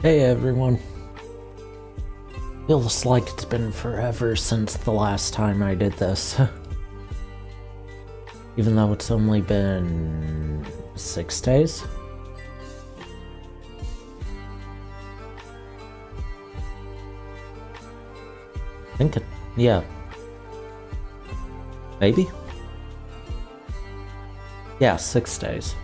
Hey everyone. Feels like it's been forever since the last time I did this. Even though it's only been 6 days? I think it, yeah. Maybe? Yeah, 6 days.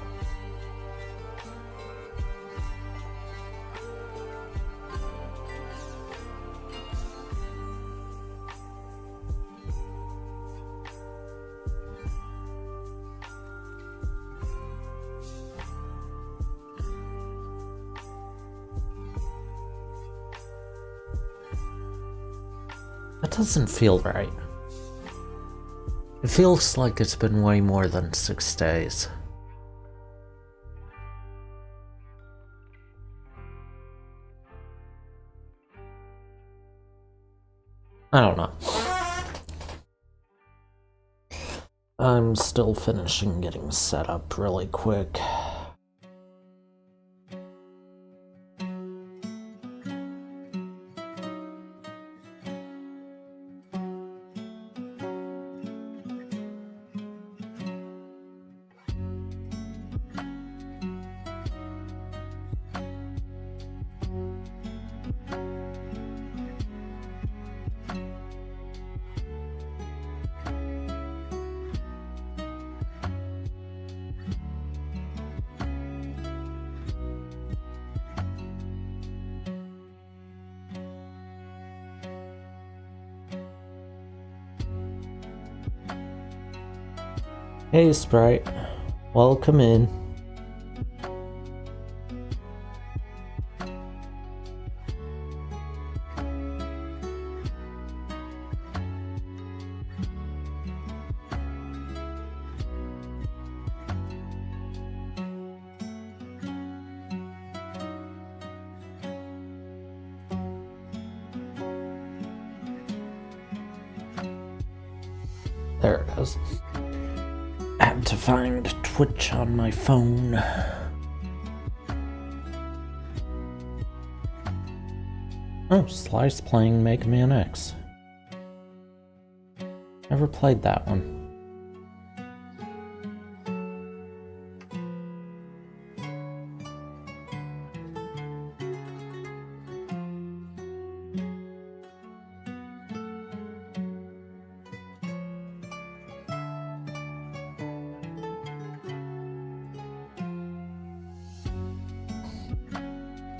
That doesn't feel right. It feels like it's been way more than 6 days. I don't know. I'm still finishing getting set up really quick. Hey Sprite, welcome in. There it is. Had to find Twitch on my phone. Oh, Slice playing Mega Man X. Never played that one.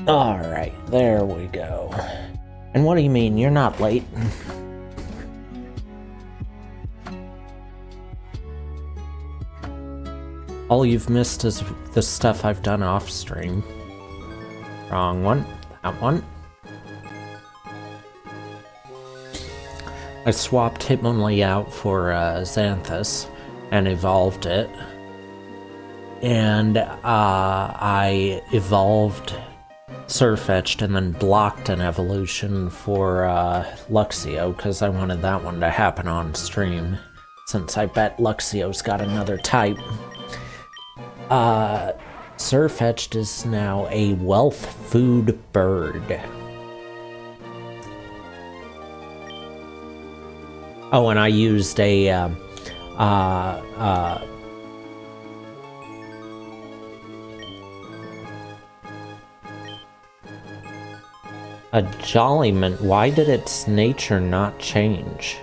Alright, there we go. And what do you mean, you're not late? All you've missed is the stuff I've done off stream. Wrong one. That one. I swapped Hitmonlee out for Xanthus and evolved it. And I evolved Sirfetch'd and then blocked an evolution for Luxio because I wanted that one to happen on stream, since I bet Luxio's got another type. Sirfetch'd is now a wealth food bird. Oh, and I used a Jolliment. Why did its nature not change?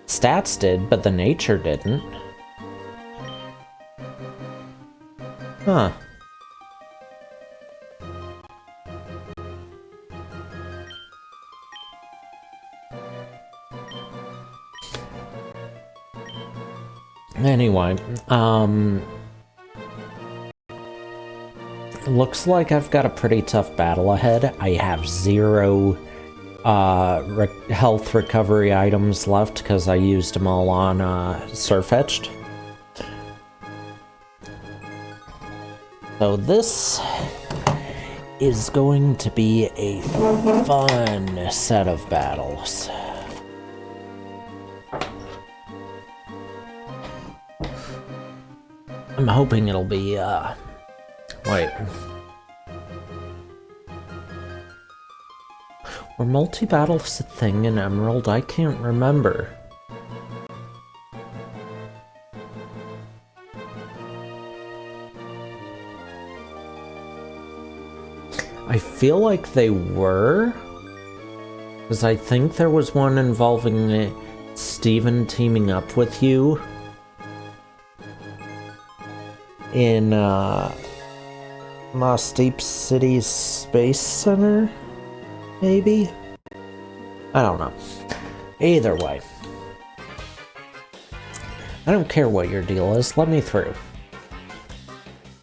Stats did, but the nature didn't. Huh. Anyway, looks like I've got a pretty tough battle ahead. I have 0 health recovery items left because I used them all on Sirfetch'd. So this is going to be a fun set of battles. I'm hoping it'll be Wait. Were multi-battles a thing in Emerald? I can't remember. I feel like they were, because I think there was one involving Steven teaming up with you in Moss Deep City Space Center, maybe? I don't know. Either way. I don't care what your deal is, let me through.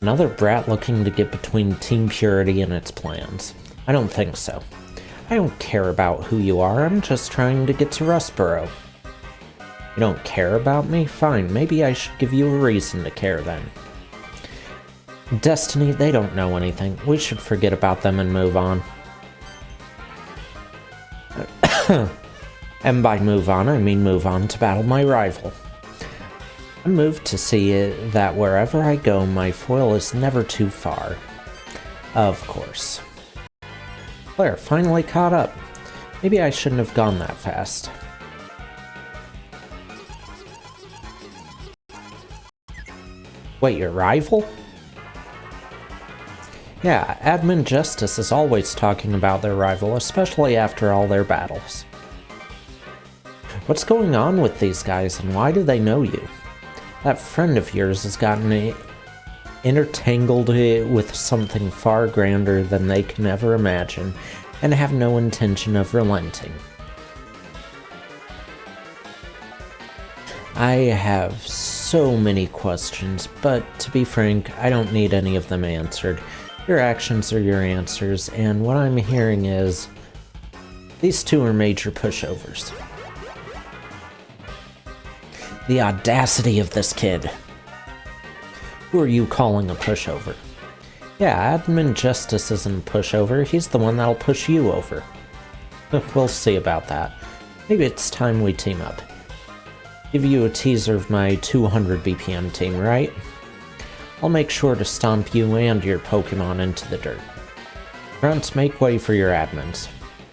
Another brat looking to get between Team Purity and its plans. I don't think so. I don't care about who you are, I'm just trying to get to Rustboro. You don't care about me? Fine, maybe I should give you a reason to care then. Destiny, they don't know anything. We should forget about them and move on. And by move on, I mean move on to battle my rival. I'm moved to see that wherever I go, my foil is never too far. Of course. Claire, finally caught up. Maybe I shouldn't have gone that fast. Wait, your rival? Yeah, Admin Justice is always talking about their rival, especially after all their battles. What's going on with these guys, and why do they know you? That friend of yours has gotten intertangled with something far grander than they can ever imagine, and have no intention of relenting. I have so many questions, but to be frank, I don't need any of them answered. Your actions are your answers, and what I'm hearing is these two are major pushovers. The audacity of this kid. Who are you calling a pushover? Yeah, Admin Justice isn't a pushover, he's the one that'll push you over. We'll see about that. Maybe it's time we team up. Give you a teaser of my 200 BPM team, right? I'll make sure to stomp you and your Pokemon into the dirt. Grunts, make way for your admins.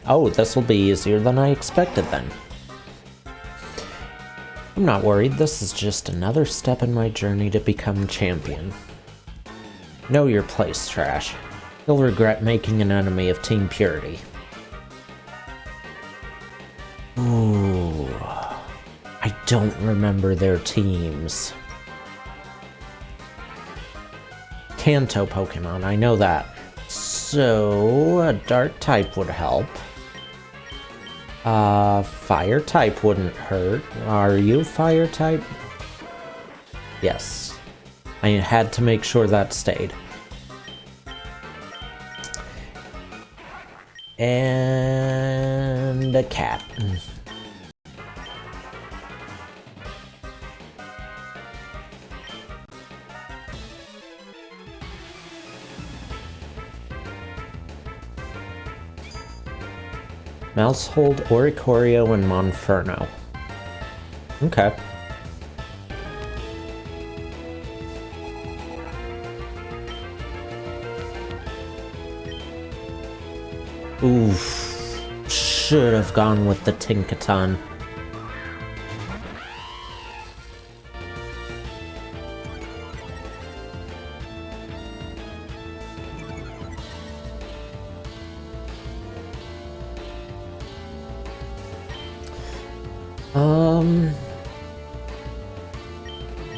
Oh, this'll be easier than I expected then. I'm not worried, this is just another step in my journey to become champion. Know your place, Trash. You'll regret making an enemy of Team Purity. Ooh, I don't remember their teams. Kanto Pokemon, I know that. So, a Dark type would help. Fire type wouldn't hurt. Are you Fire type? Yes. I had to make sure that stayed. And a cat. Mousehold, Oricorio, and Monferno. Okay. Oof. Should have gone with the Tinkaton.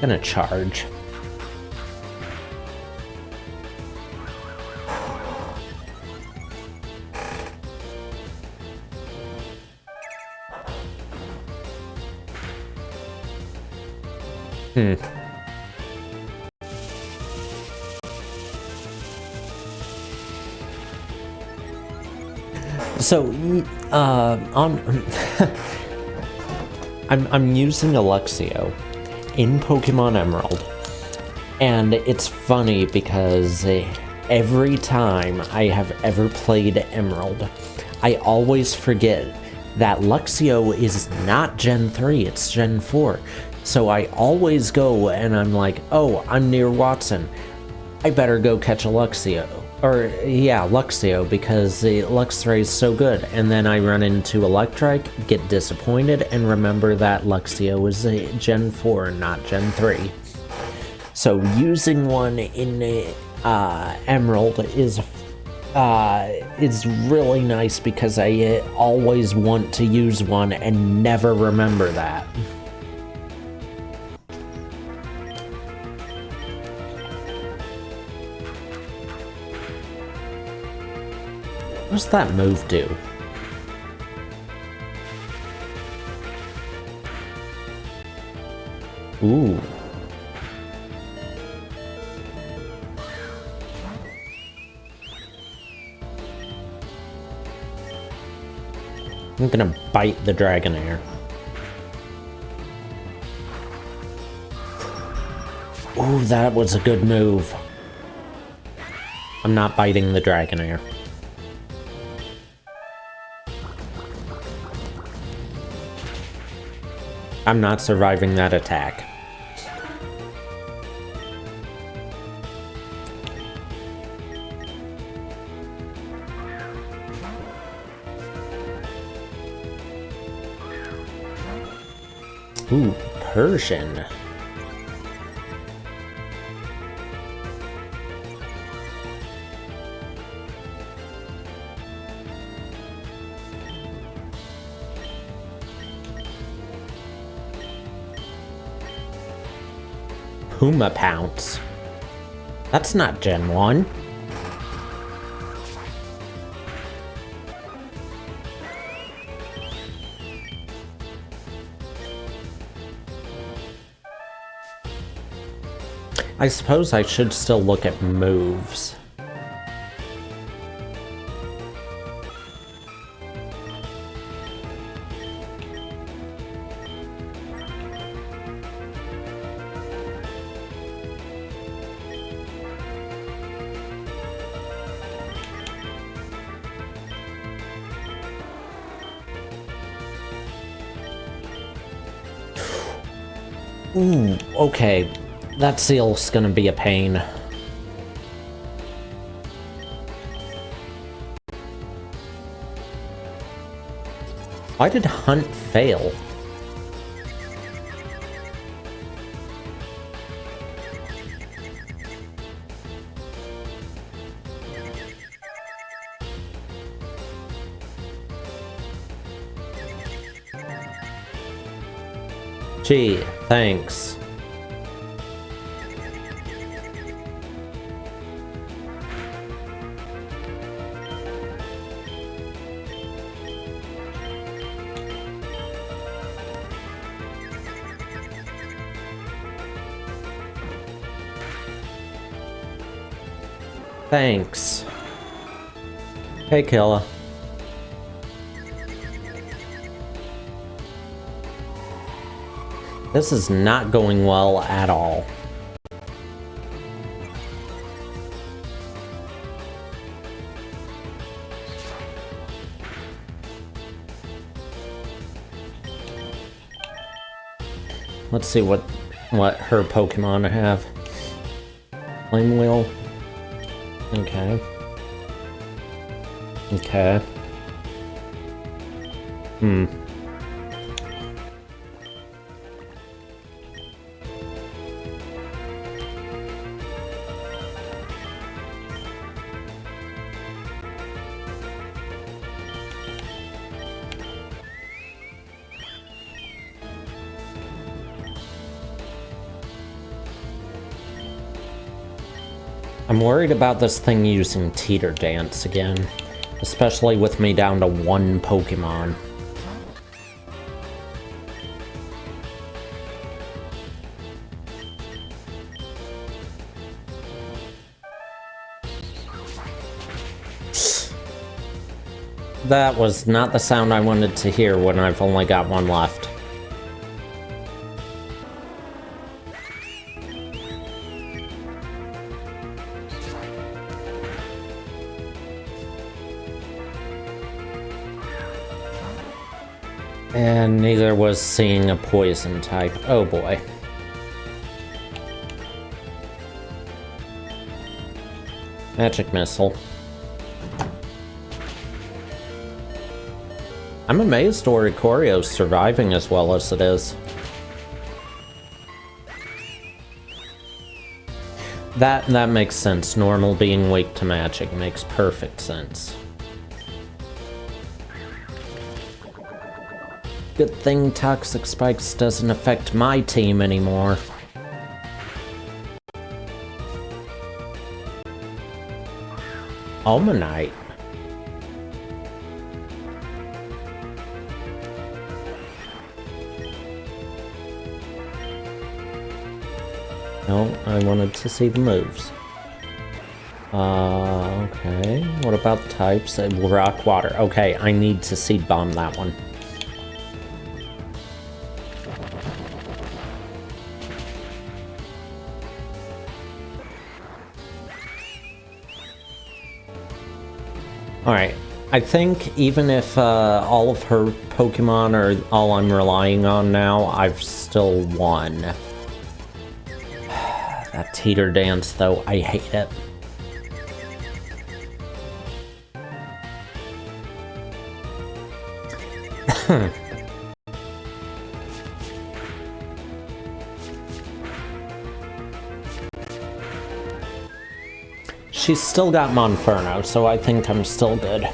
Gonna charge. So, on I'm using Alexio in Pokemon Emerald, and it's funny because every time I have ever played Emerald, I always forget that Luxio is not Gen 3, it's Gen 4. So I always go and I'm like, oh, I'm near Watson. I better go catch a Luxio. Or, yeah, Luxio, because the Luxray is so good. And then I run into Electrike, get disappointed, and remember that Luxio is a Gen 4 and not Gen 3. So using one in Emerald is really nice because I always want to use one and never remember that. What's that move do? Ooh. I'm gonna bite the Dragonair. Ooh, that was a good move. I'm not biting the Dragonair. I'm not surviving that attack. Ooh, Persian. Puma Pounce. That's not Gen 1. I suppose I should still look at moves. Ooh, okay. That seal's gonna be a pain. Why did Hunt fail? Gee, thanks. Thanks. Hey, Killa. This is not going well at all. Let's see what her Pokemon have. Flame Wheel. Okay. Okay. I'm worried about this thing using Teeter Dance again, especially with me down to one Pokemon. That was not the sound I wanted to hear when I've only got one left. And neither was seeing a poison type. Oh boy. Magic Missile. I'm amazed Oricorio's surviving as well as it is. That makes sense. Normal being weak to magic makes perfect sense. Good thing Toxic Spikes doesn't affect my team anymore. Almanite. No, I wanted to see the moves. Okay. What about the types? Rock, water. Okay, I need to seed bomb that one. Alright, I think even if all of her Pokemon are all I'm relying on now, I've still won. That teeter dance, though, I hate it. She's still got Monferno, so I think I'm still good.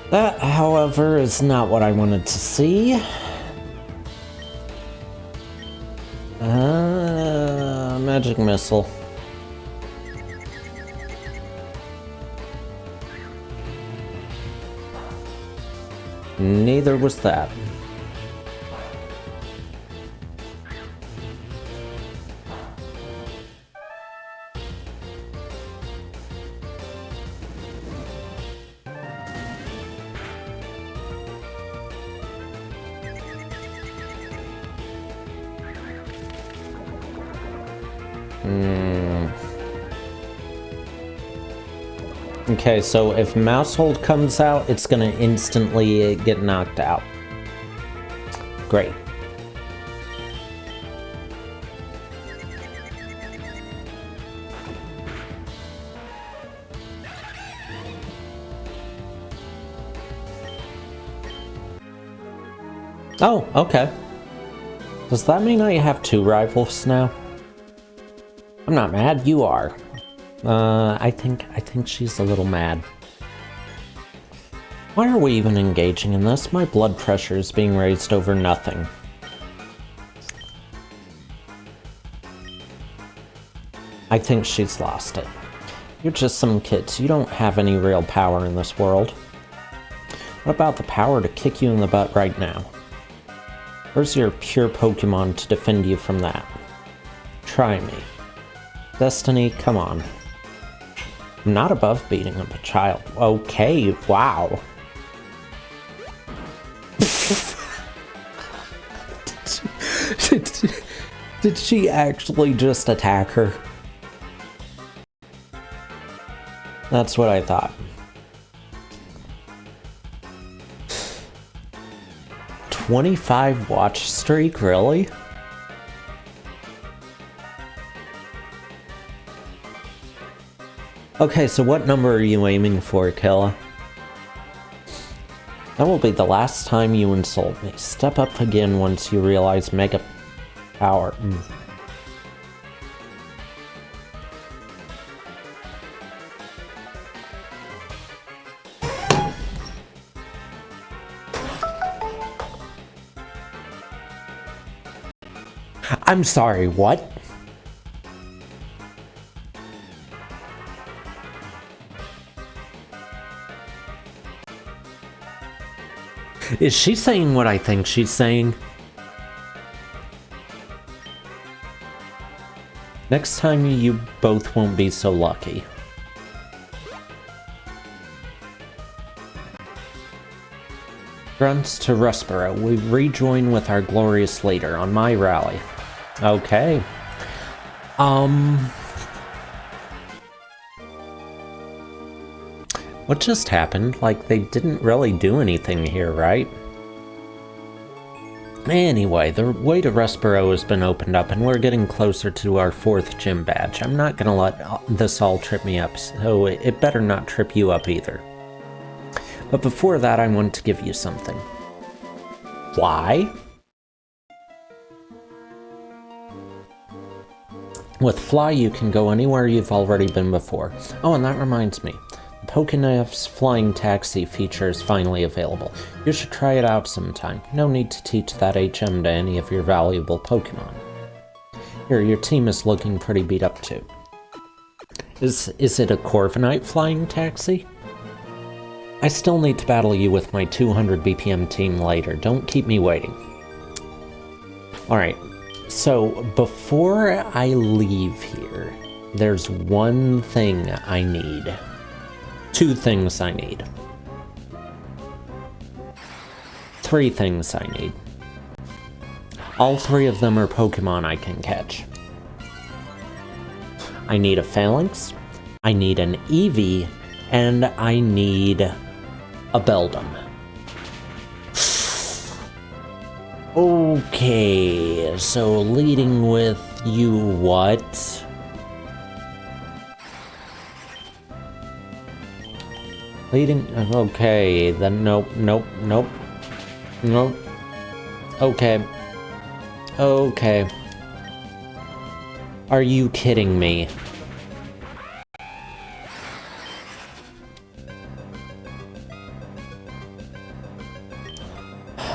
That, however, is not what I wanted to see. Magic Missile. Neither was that. Okay, so if Maushold comes out, it's gonna instantly get knocked out. Great. Oh, okay. Does that mean I have two rivals now? I'm not mad, you are. I think she's a little mad. Why are we even engaging in this? My blood pressure is being raised over nothing. I think she's lost it. You're just some kids. You don't have any real power in this world. What about the power to kick you in the butt right now? Where's your pure Pokemon to defend you from that? Try me. Destiny, come on. I'm not above beating up a child. Okay, wow. Did she actually just attack her? That's what I thought. 25 watch streak, really? Okay, so what number are you aiming for, Killa? That will be the last time you insult me. Step up again once you realize Mega Power. I'm sorry, what? Is she saying what I think she's saying? Next time you both won't be so lucky. Grunts to Rustboro. We rejoin with our glorious leader on my rally. Okay. What just happened? Like, they didn't really do anything here, right? Anyway, the way to Rustboro has been opened up, and we're getting closer to our 4th gym badge. I'm not gonna let this all trip me up, so it better not trip you up either. But before that, I want to give you something. Why? With Fly, you can go anywhere you've already been before. Oh, and that reminds me. Pokénef's Flying Taxi feature is finally available. You should try it out sometime. No need to teach that HM to any of your valuable Pokémon. Here, your team is looking pretty beat up too. Is it a Corviknight Flying Taxi? I still need to battle you with my 200 BPM team later. Don't keep me waiting. Alright, so before I leave here, there's one thing I need. 2 things I need. 3 things I need. All 3 of them are Pokemon I can catch. I need a Phalanx, I need an Eevee, and I need a Beldum. Okay, so leading with you what? Leading, okay, then nope. Okay. Are you kidding me?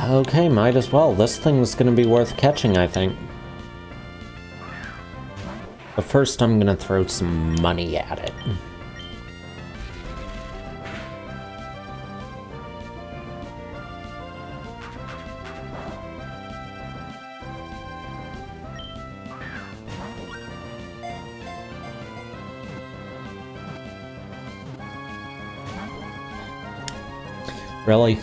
Okay, might as well. This thing's gonna be worth catching, I think. But first I'm gonna throw some money at it. Really?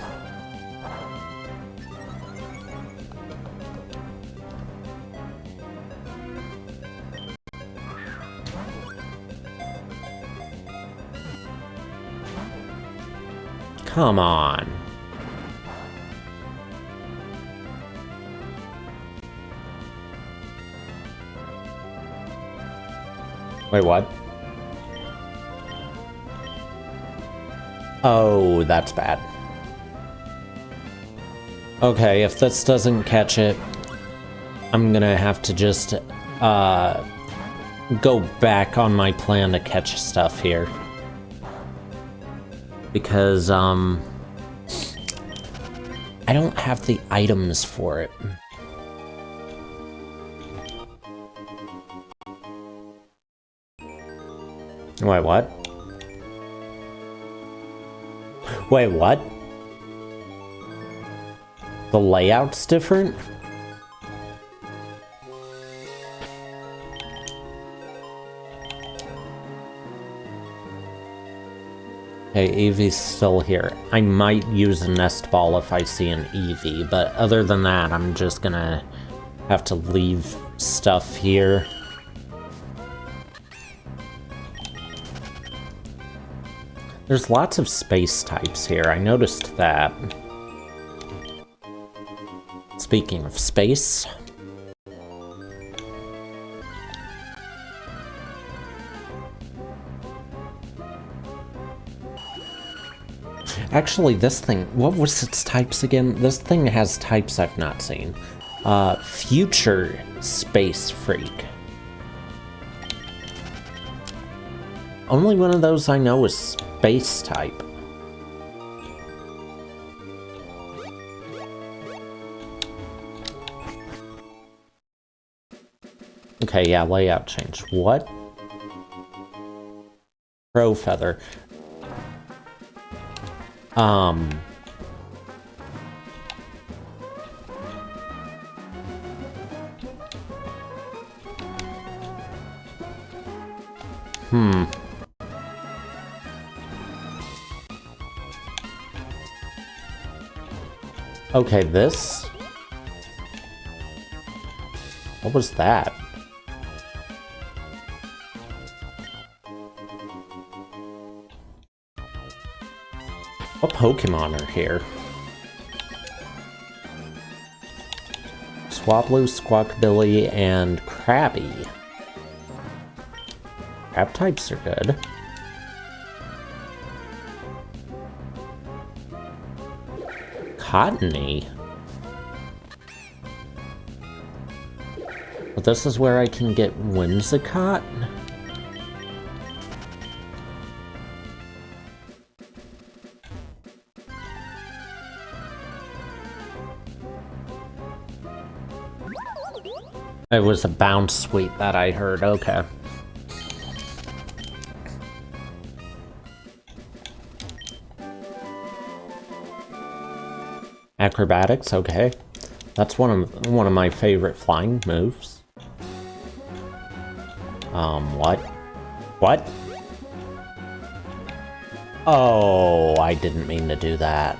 Come on. Wait, what? Oh, that's bad. Okay, if this doesn't catch it, I'm gonna have to just go back on my plan to catch stuff here. Because, I don't have the items for it. Wait, what? Wait, what? The layout's different? Okay, Eevee's still here. I might use a nest ball if I see an Eevee, but other than that, I'm just gonna have to leave stuff here. There's lots of space types here, I noticed that. Speaking of space... Actually, this thing, what was its types again? This thing has types I've not seen. Future Space Freak. Only one of those I know is Space type. Okay, yeah, layout change. What? Pro Feather. Okay, this? What was that? What Pokemon are here? Swablu, Squawkabilly, and Krabby. Crab types are good. Cottony. But this is where I can get Whimsicott? It was a bounce sweep that I heard, okay. Acrobatics, okay. That's one of my favorite flying moves. What? What? Oh, I didn't mean to do that.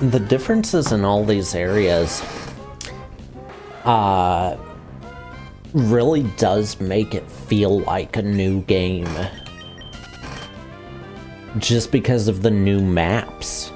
The differences in all these areas really does make it feel like a new game. Just because of the new maps.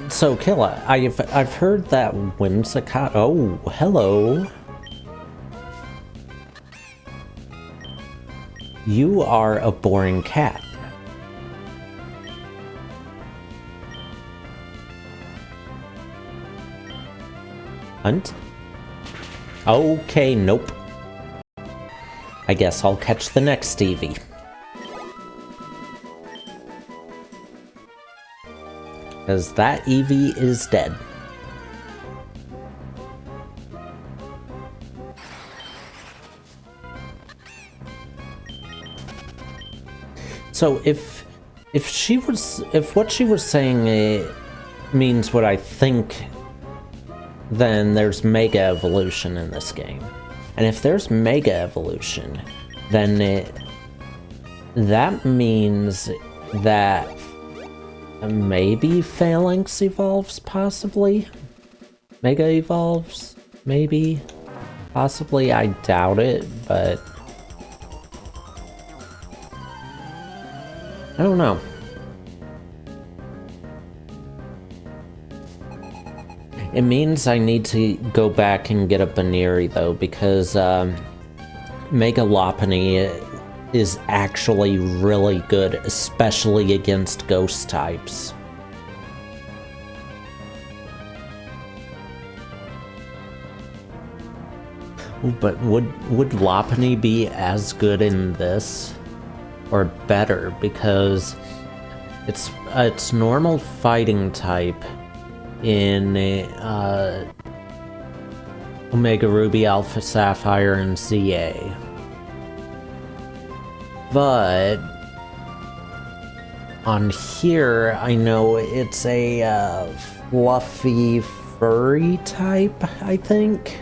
So Killa, I've heard that Whimsicott. Oh, hello. You are a boring cat. Hunt? Okay, nope. I guess I'll catch the next Eevee. Because that Eevee is dead. So if what she was saying means what I think, then there's Mega Evolution in this game. And if there's Mega Evolution, then that means that maybe Phalanx evolves, possibly? Mega evolves? Maybe? Possibly, I doubt it, but I don't know. It means I need to go back and get a Baneri, though, because Mega Lopunny is actually really good, especially against ghost types. But would Lopunny be as good in this? Or better, because it's normal fighting type in Omega Ruby, Alpha Sapphire, and ZA. But on here, I know it's a fluffy, furry type, I think.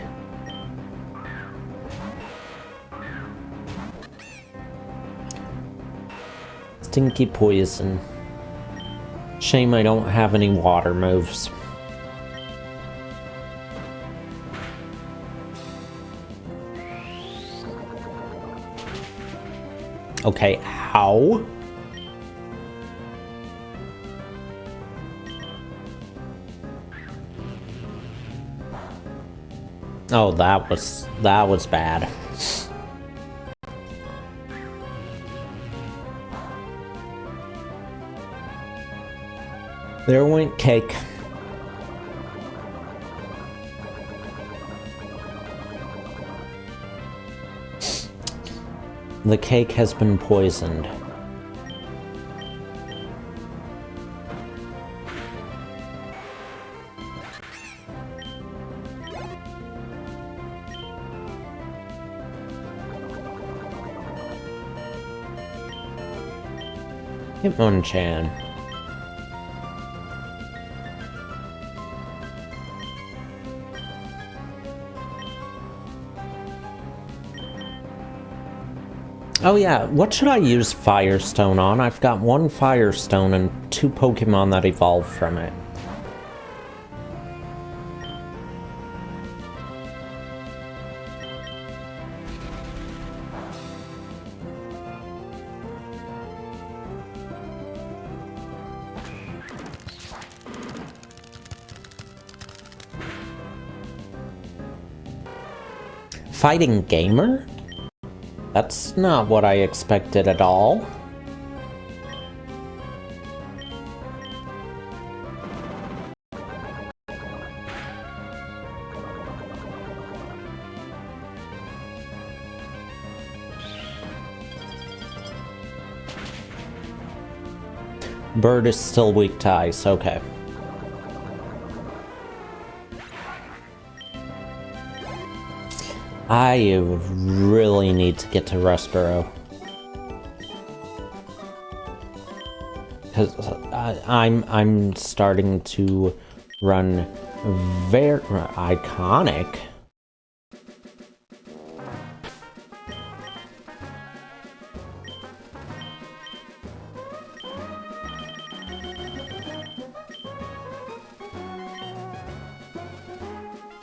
Stinky Poison. Shame I don't have any water moves. Okay, how? Oh, that was bad. There went Cake. The cake has been poisoned. Hitmonchan. Oh yeah, what should I use Firestone on? I've got 1 Firestone and 2 Pokemon that evolved from it. Fighting Gamer? That's not what I expected at all. Bird is still weak to ice, okay. I really need to get to Rustboro. Because I'm starting to run very iconic.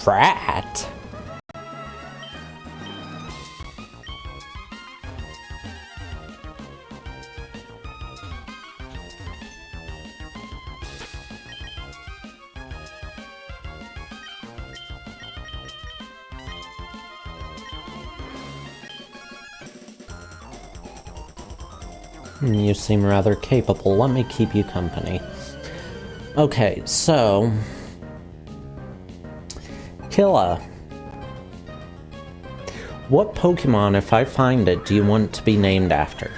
Brat. You seem rather capable. Let me keep you company. Okay, so... Killa. What Pokemon, if I find it, do you want to be named after?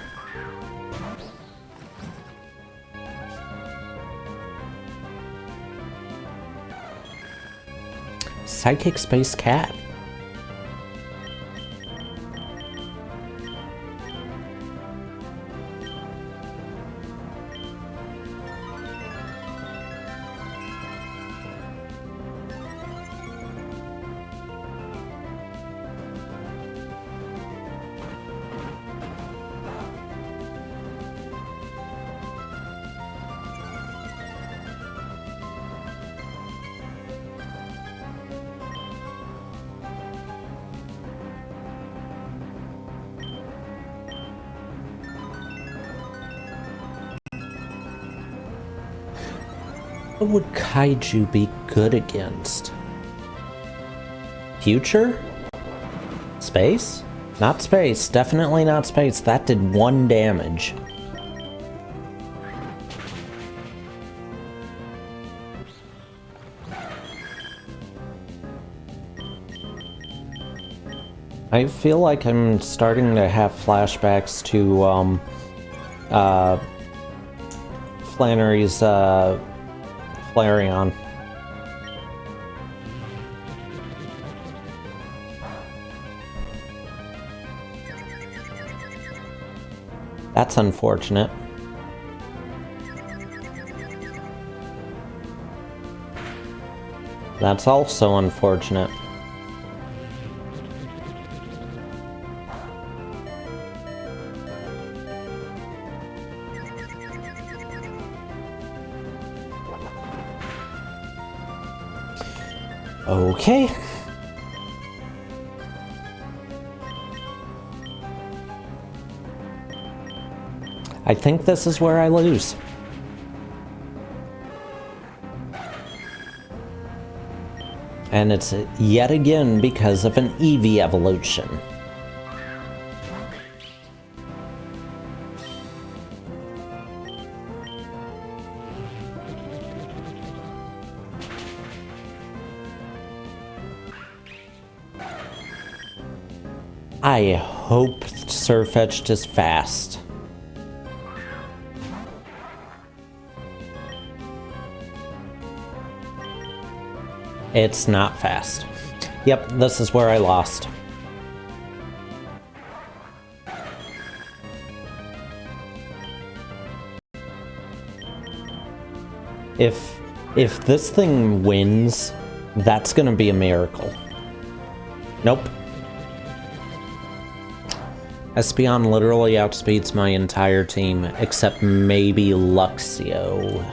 Psychic Space Cat. What would Kaiju be good against? Future? Space? Not space. Definitely not space. That did 1 damage. I feel like I'm starting to have flashbacks to, Flannery's, Flareon. That's unfortunate. That's also unfortunate. Okay. I think this is where I lose. And it's yet again because of an Eevee evolution. I hope Sirfetch'd is fast. It's not fast. Yep, this is where I lost. If this thing wins, that's gonna be a miracle. Nope. Espeon literally outspeeds my entire team, except maybe Luxio,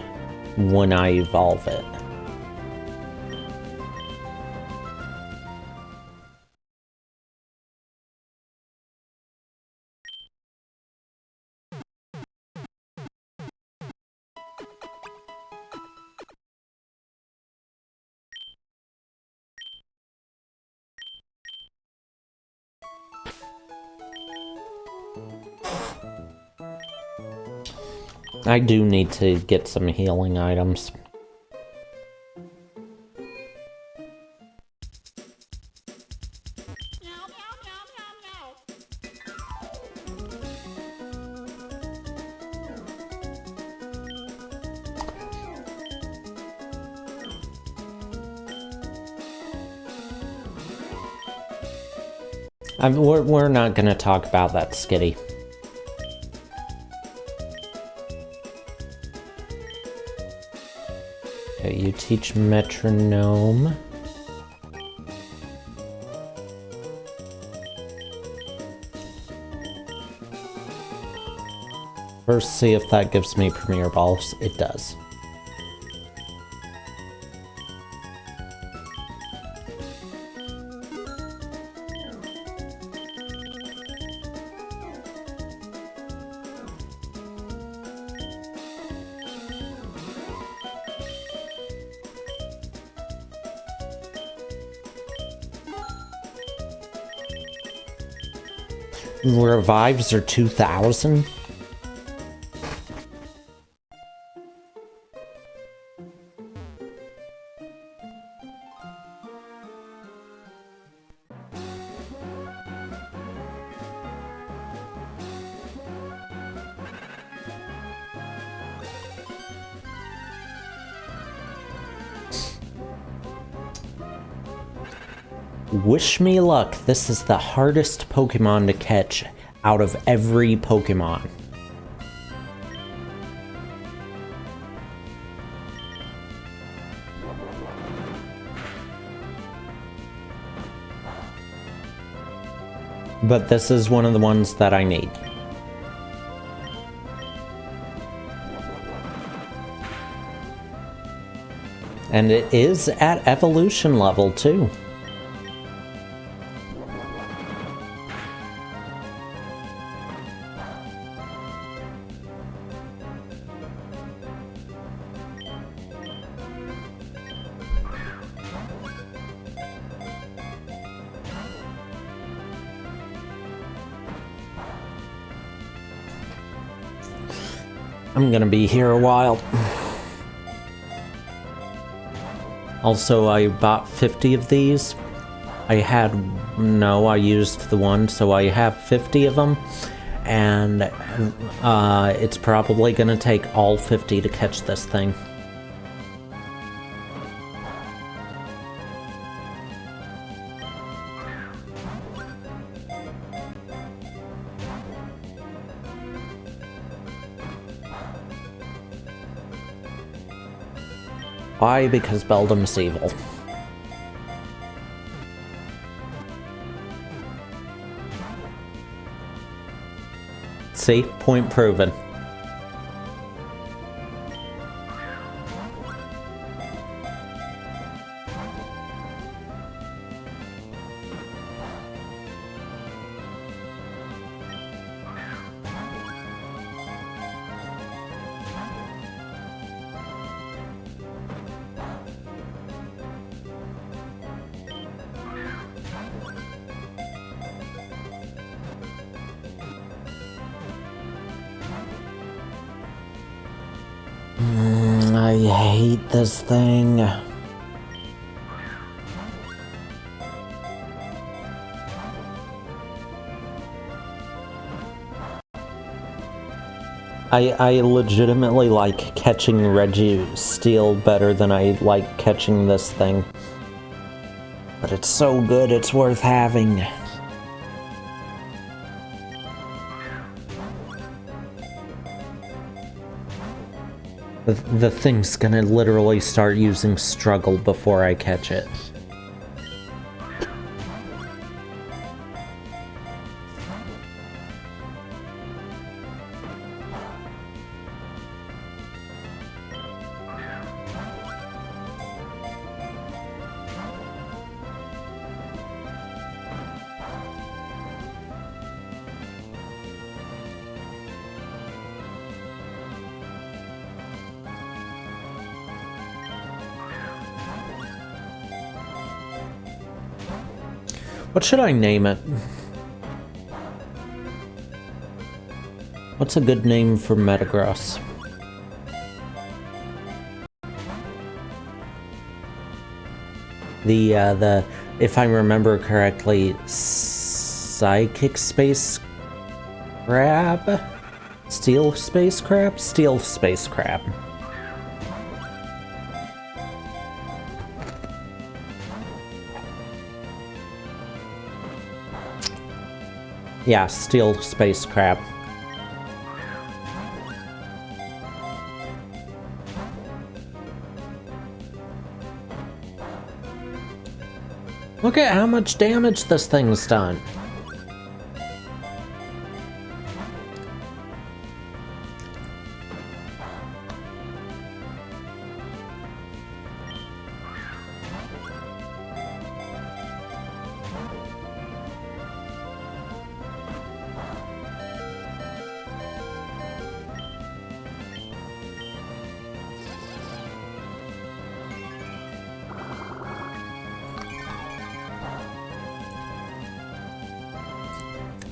when I evolve it. I do need to get some healing items. We're not gonna talk about that, Skitty. Okay, you teach metronome. First, see if that gives me Premier Balls. It does. Revives are 2,000? Wish me luck. This is the hardest Pokemon to catch out of every Pokemon. But this is one of the ones that I need. And it is at evolution level too. I'm gonna be here a while. Also, I bought 50 of these. I used the one, so I have 50 of them. And it's probably gonna take all 50 to catch this thing. Why? Because Beldum's evil. See? Point proven. I hate this thing. I legitimately like catching Registeel better than I like catching this thing. But it's so good, it's worth having. The thing's gonna literally start using Struggle before I catch it. What should I name it? What's a good name for Metagross? The if I remember correctly, Psychic Space Crab? Steel Space Crab? Steel Space Crab. Yeah, Steel Space Crab. Look at how much damage this thing's done.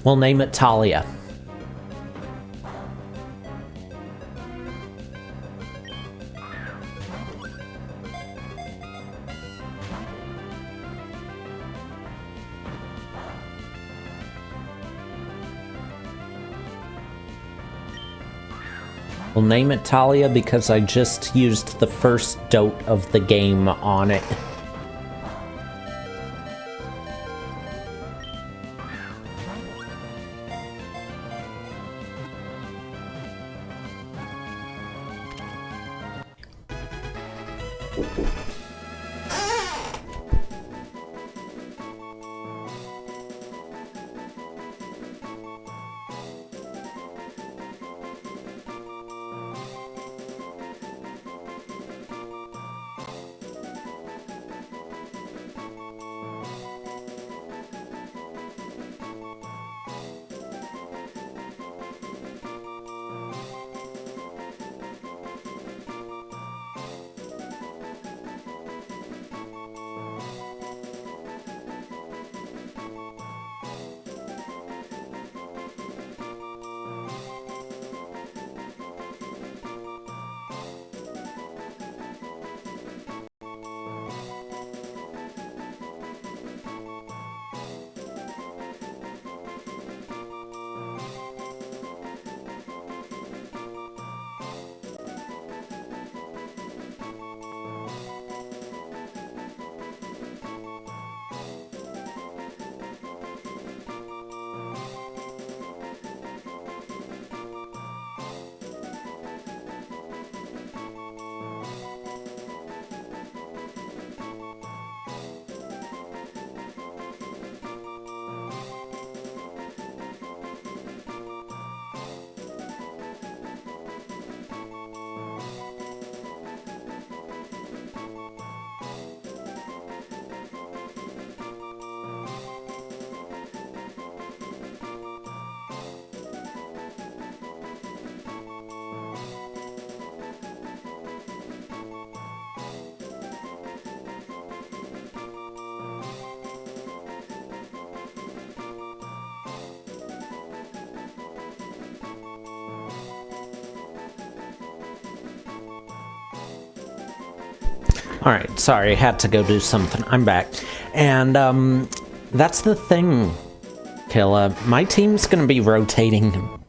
We'll name it Talia. We'll name it Talia because I just used the first dote of the game on it. Alright, sorry, had to go do something. I'm back. And, that's the thing, Killa. My team's gonna be rotating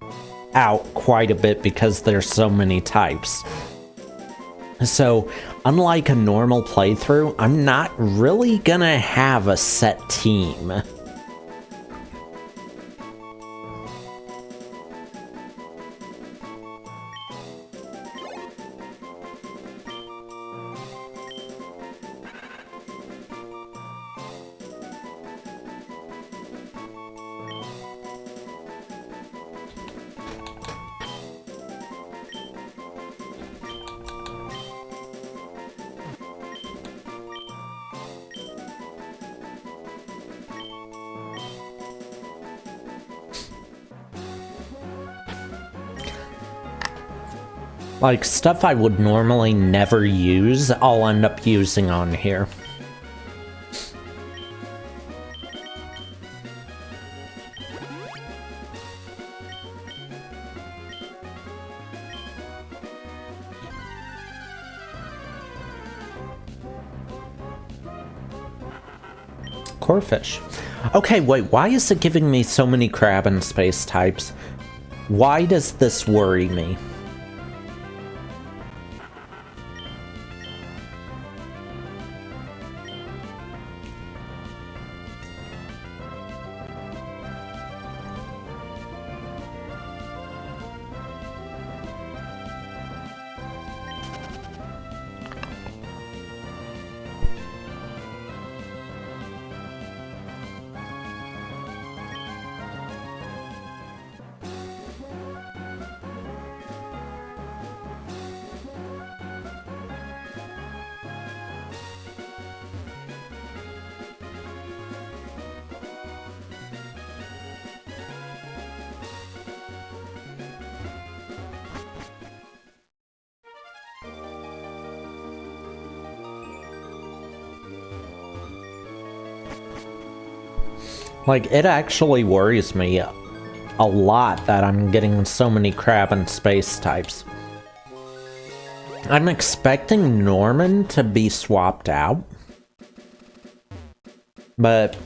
out quite a bit because there's so many types. So, unlike a normal playthrough, I'm not really gonna have a set team. Like, stuff I would normally never use, I'll end up using on here. Corfish. Okay, wait, why is it giving me so many crab and space types? Why does this worry me? Like, it actually worries me a lot that I'm getting so many crab and space types. I'm expecting Norman to be swapped out. But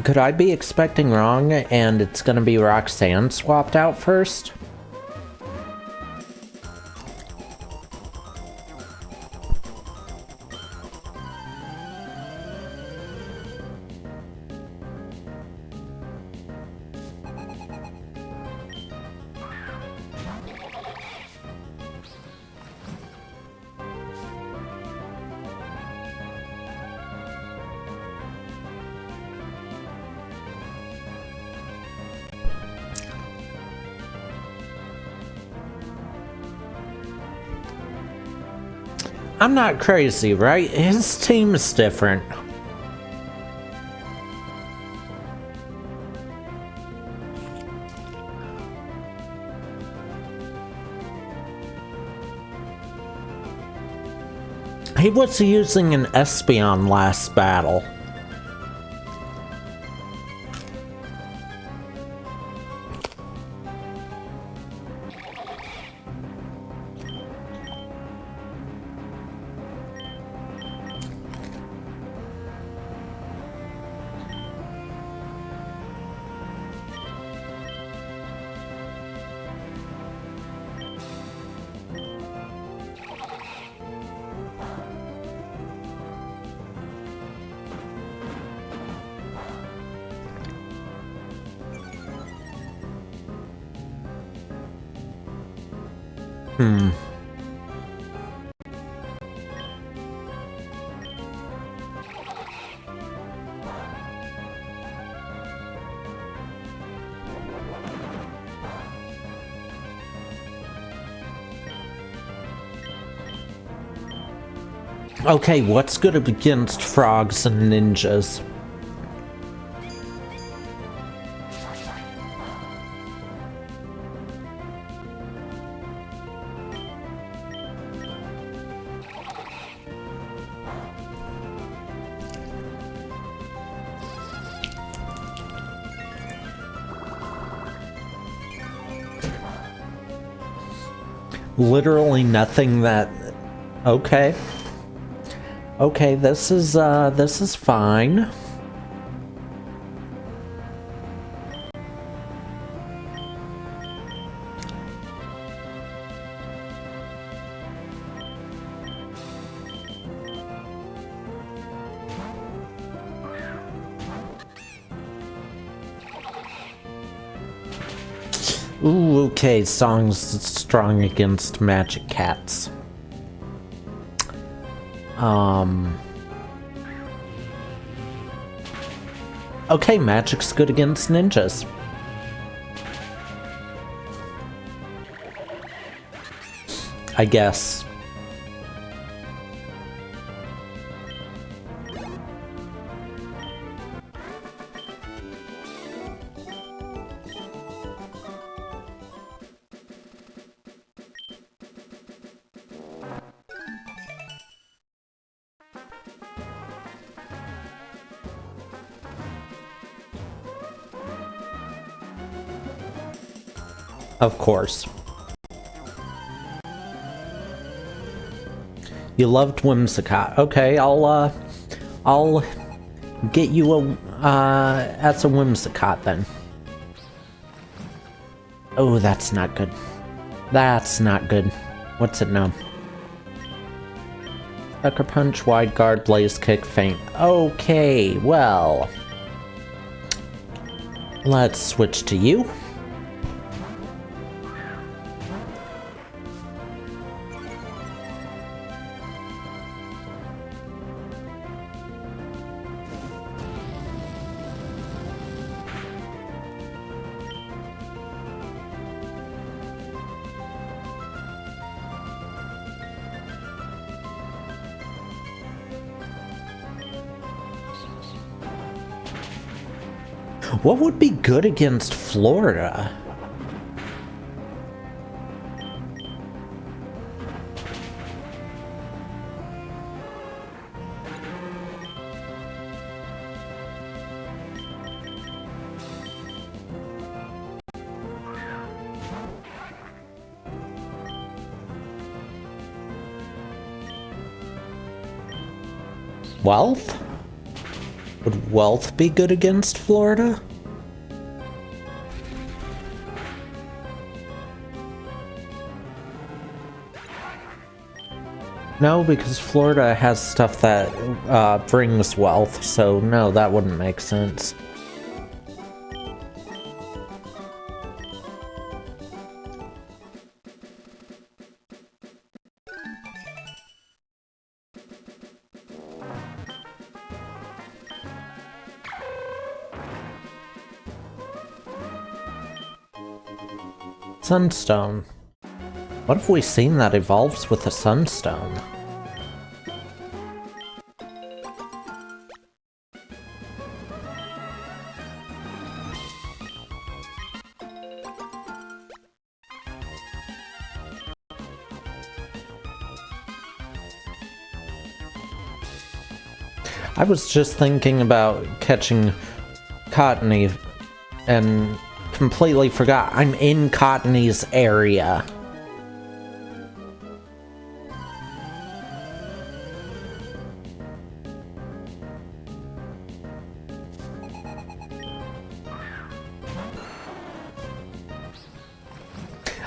could I be expecting wrong and it's gonna be Roxanne swapped out first? I'm not crazy, right? His team is different. He was using an Espeon last battle. Okay, what's good against frogs and ninjas? Literally nothing that... Okay. Okay, this is fine. Ooh, okay, Song's strong against magic cats. Okay, magic's good against ninjas. I guess. Of course. You loved Whimsicott. Okay, I'll Get you a, that's a Whimsicott then. Oh, that's not good. That's not good. What's it know? Sucker Punch, Wide Guard, Blaze Kick, Feint. Okay, well. Let's switch to you. What would be good against Florida? Wealth? Would Wealth be good against Florida? No, because Florida has stuff that brings wealth, so no, that wouldn't make sense. Sunstone. What have we seen that evolves with a Sunstone? I was just thinking about catching Cottony and completely forgot I'm in Cottony's area.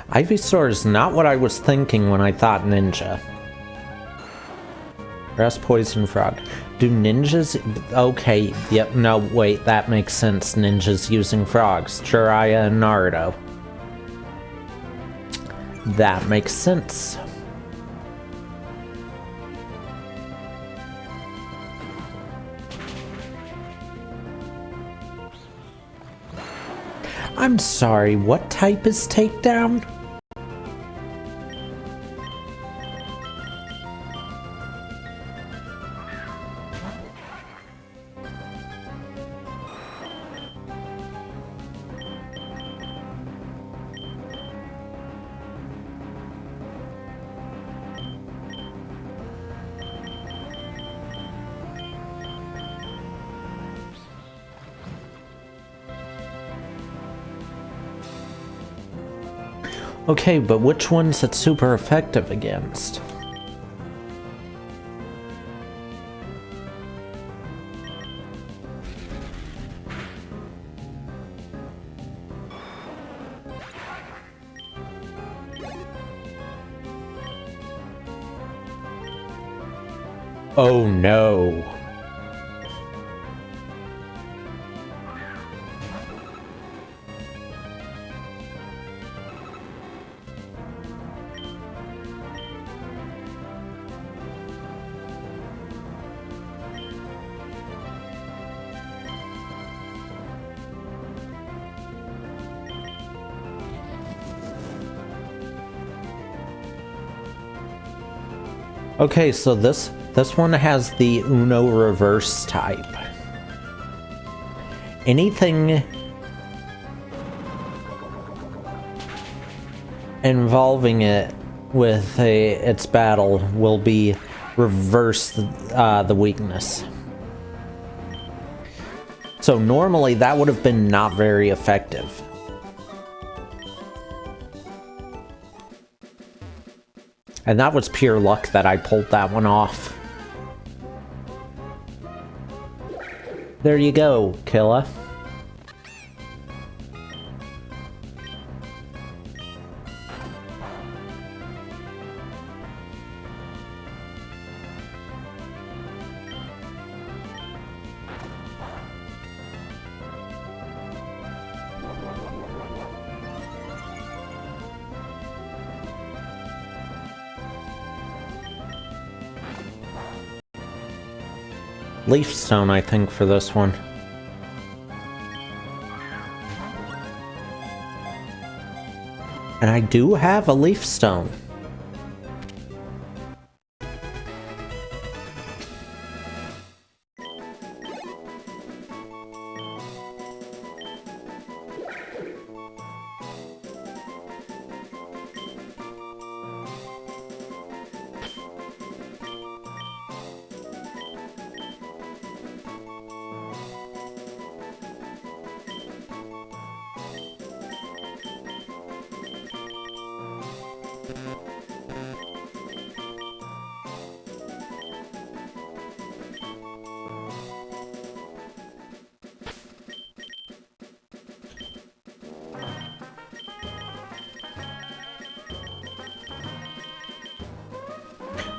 Ivysaur is not what I was thinking when I thought ninja. Grass Poison Frog. Do ninjas... Okay, yep, no, wait, that makes sense. Ninjas using frogs. Jiraiya and Naruto. That makes sense. I'm sorry, what type is Takedown? Okay, but which one's it super effective against? Oh no. Okay, so this one has the Uno reverse type. Anything involving it with its battle will be reverse the weakness. So normally that would have been not very effective. And that was pure luck that I pulled that one off. There you go, Killa. Leaf Stone, I think, for this one. And I do have a Leaf Stone.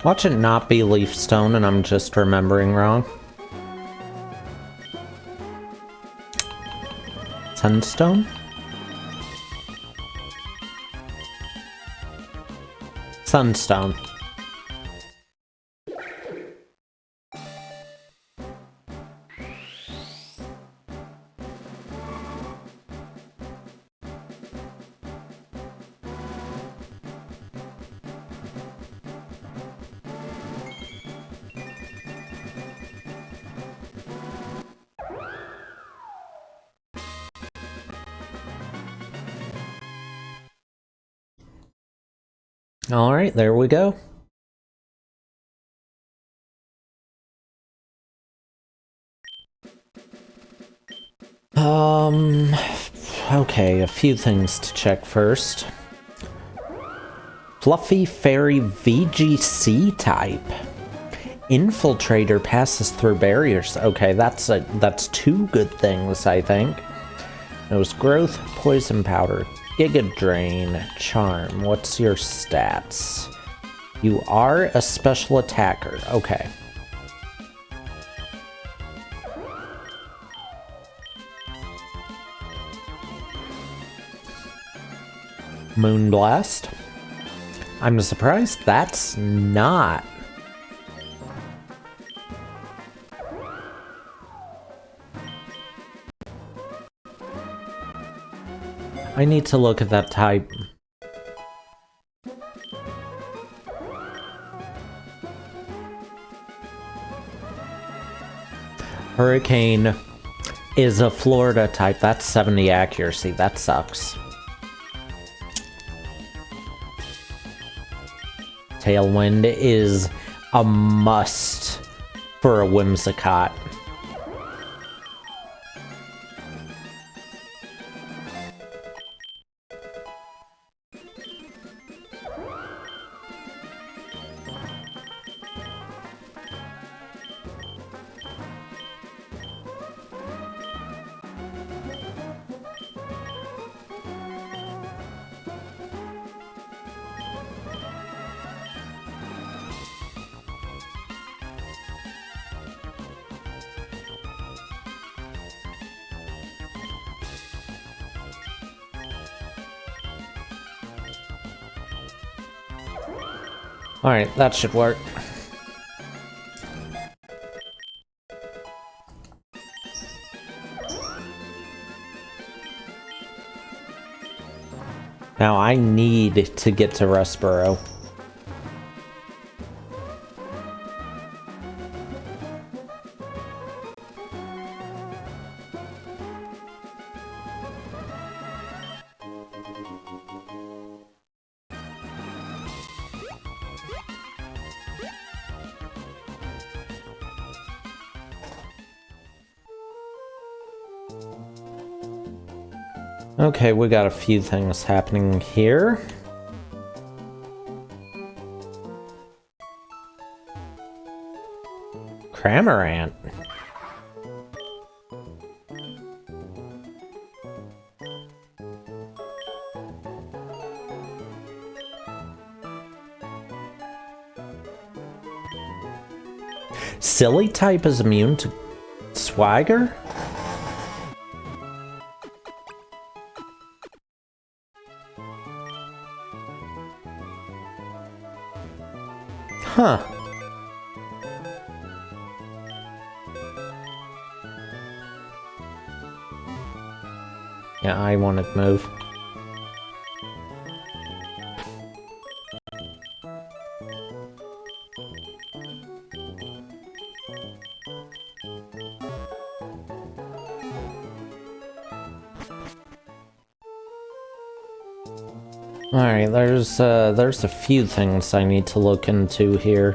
Watch it not be Leaf Stone and I'm just remembering wrong. Sunstone? Sunstone. Alright, there we go. Okay, a few things to check first. Fluffy Fairy VGC type. Infiltrator passes through barriers. Okay, that's two good things, I think. Nose Growth, Poison Powder, Giga Drain, Charm. What's your stats? You are a special attacker. Okay. Moonblast. I'm surprised that's not. I need to look at that type. Hurricane is a Florida type. That's 70 accuracy. That sucks. Tailwind is a must for a Whimsicott. Alright, that should work. Now I need to get to Rustboro. Okay, we got a few things happening here. Cramorant. Silly type is immune to Swagger? Huh. Yeah, I wanted to move. Alright, there's a few things I need to look into here.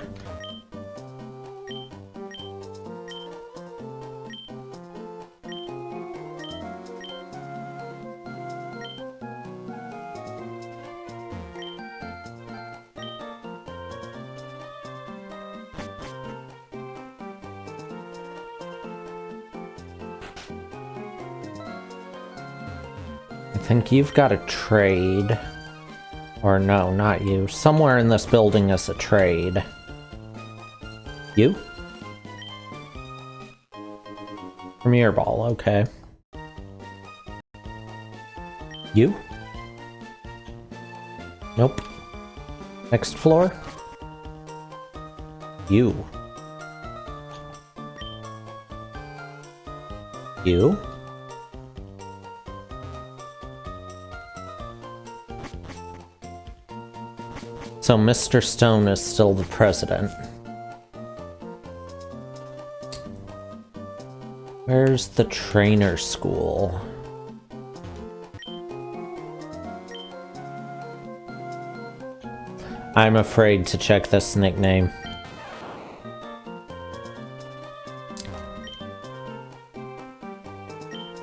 I think you've got a trade. Or no, not you. Somewhere in this building is a trade. You? Premier Ball, okay. You? Nope. Next floor? You. You? So Mr. Stone is still the president. Where's the trainer school? I'm afraid to check this nickname.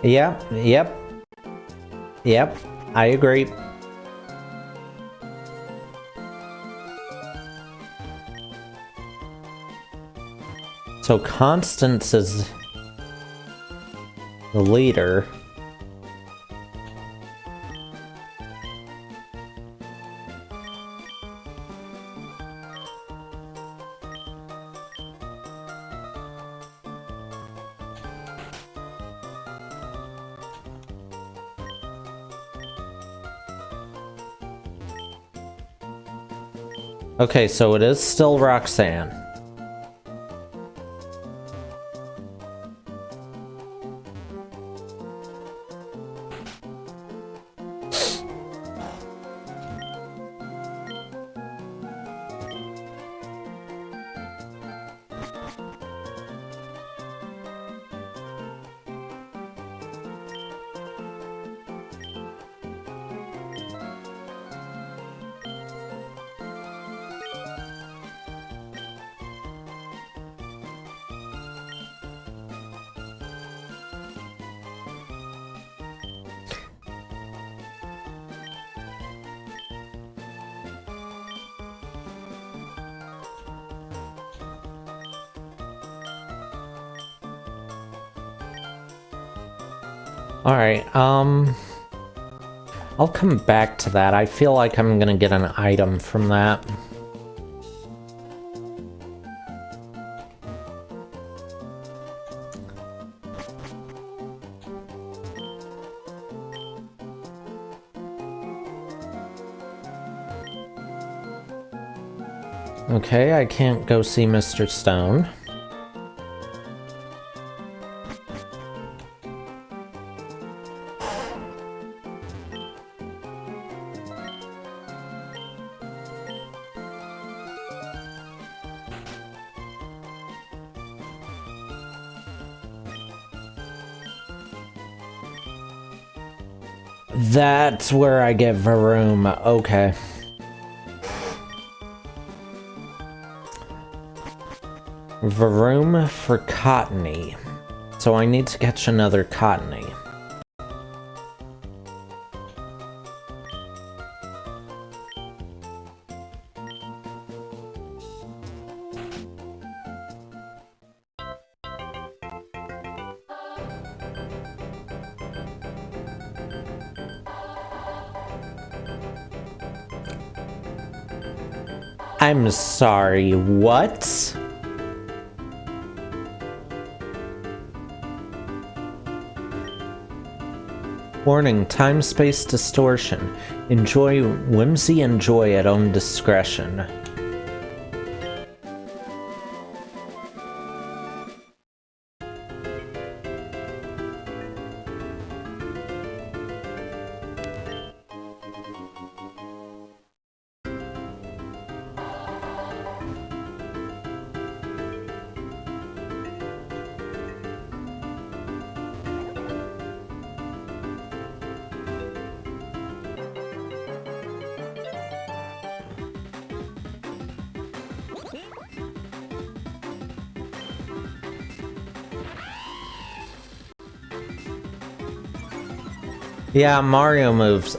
Yep. I agree. So Constance is the leader. Okay, so it is still Roxanne. Alright, I'll come back to that. I feel like I'm gonna get an item from that. Okay, I can't go see Mr. Stone. That's where I get Varoom. Okay. Varoom for Cottony. So I need to catch another Cottony. I'm sorry, what? Warning, time-space distortion. Enjoy whimsy and joy at own discretion. Yeah, Mario moves.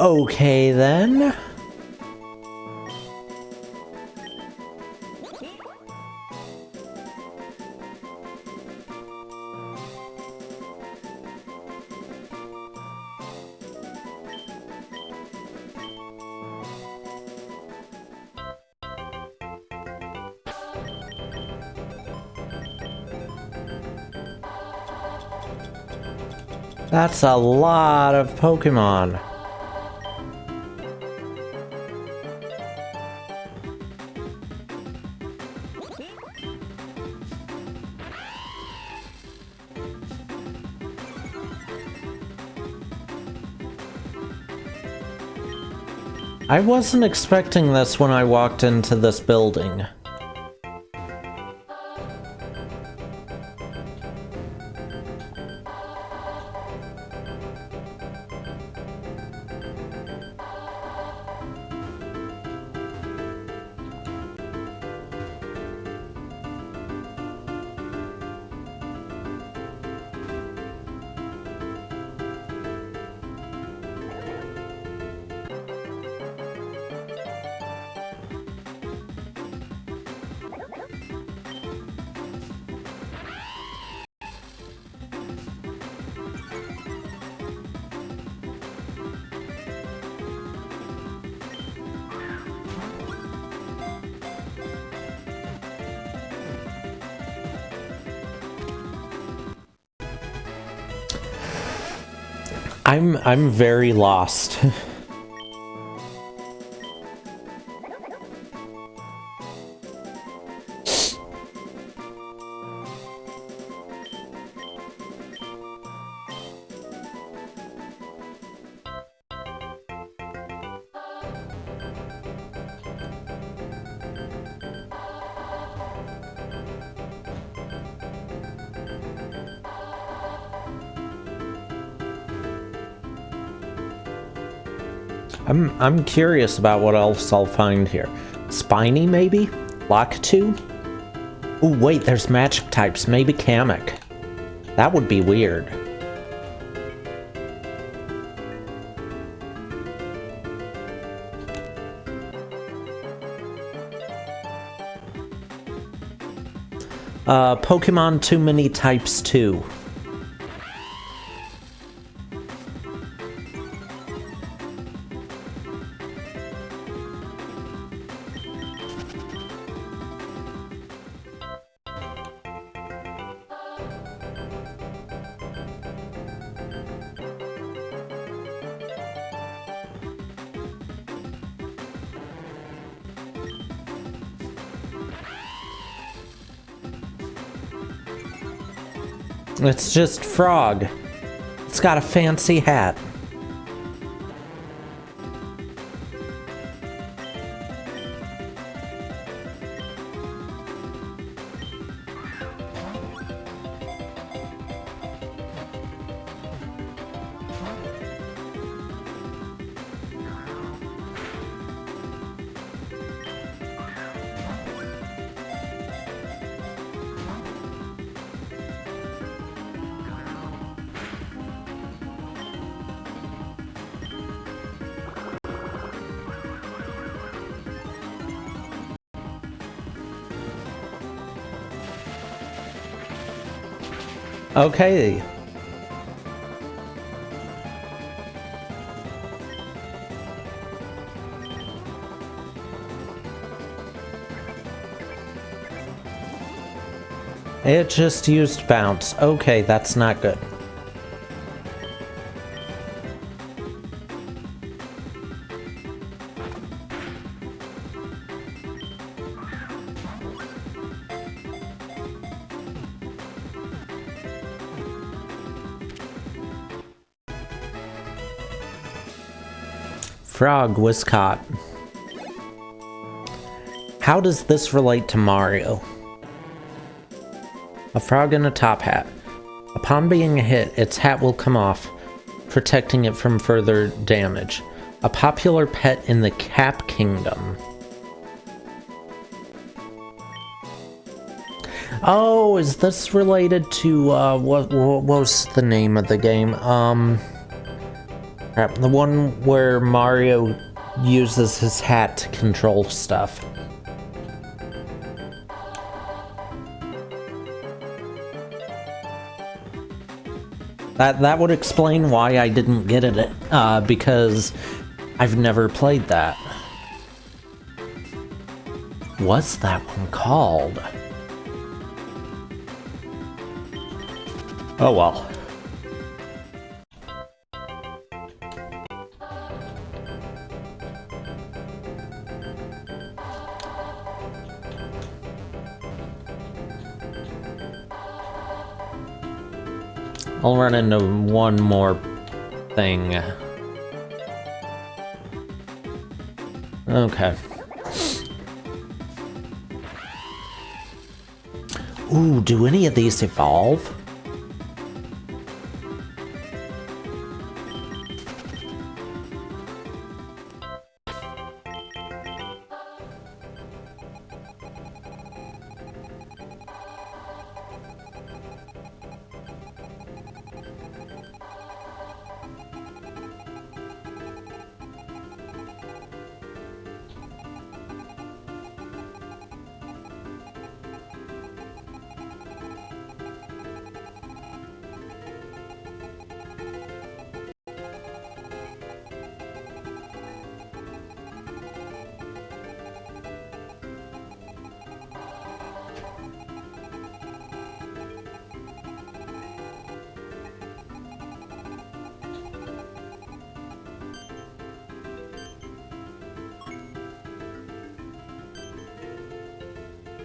Okay then. That's a lot of Pokemon. I wasn't expecting this when I walked into this building. I'm very lost. I'm curious about what else I'll find here. Spiny, maybe? Lakitu? Ooh, wait, there's magic types. Maybe Kamek. That would be weird. Pokemon Too Many Types 2. It's just Frog. It's got a fancy hat. Okay. It just used bounce. Okay, that's not good. Frog was caught. How does this relate to Mario? A frog in a top hat. Upon being hit, its hat will come off, protecting it from further damage. A popular pet in the Cap Kingdom. Oh, is this related to, what was the name of the game? Crap, the one where Mario uses his hat to control stuff. That would explain why I didn't get it, because I've never played that. What's that one called? Oh well. I'll run into one more thing. Okay. Ooh, do any of these evolve?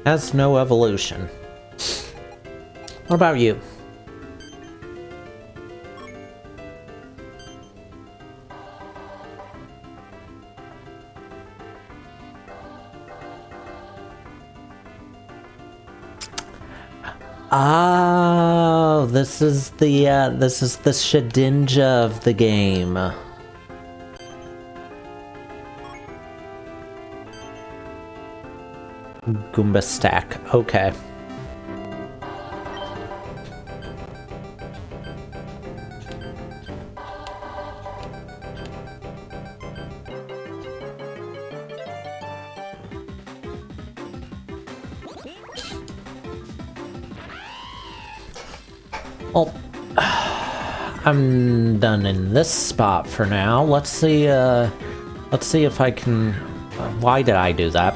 Has no evolution. What about you? Oh, this is the Shedinja of the game. Goomba stack. Okay. Well, I'm done in this spot for now. Let's see if I can... why did I do that?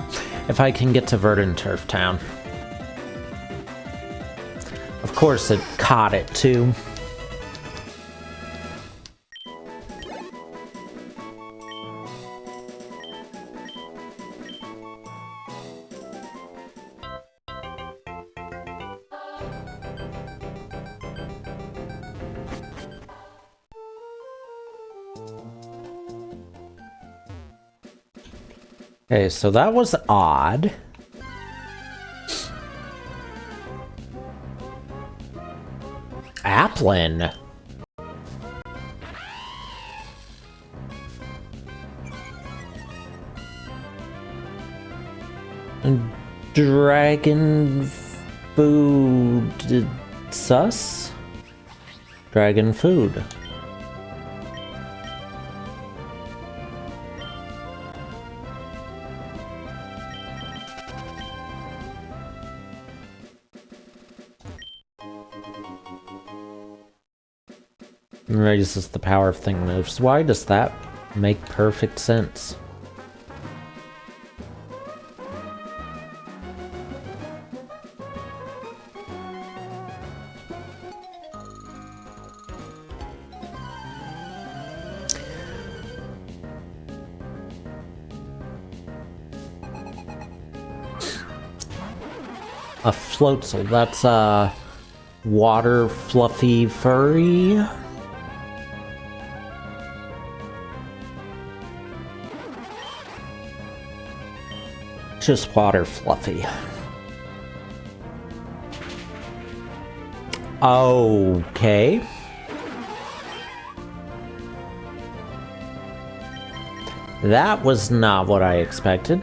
If I can get to Verdanturf Town. Of course it caught it too. Okay, so that was odd. Applin. Dragon food sus? Dragon food. Raises the power of thing moves. Why does that make perfect sense? A Floatzel, that's a water fluffy furry. Just water fluffy. Okay. That was not what I expected.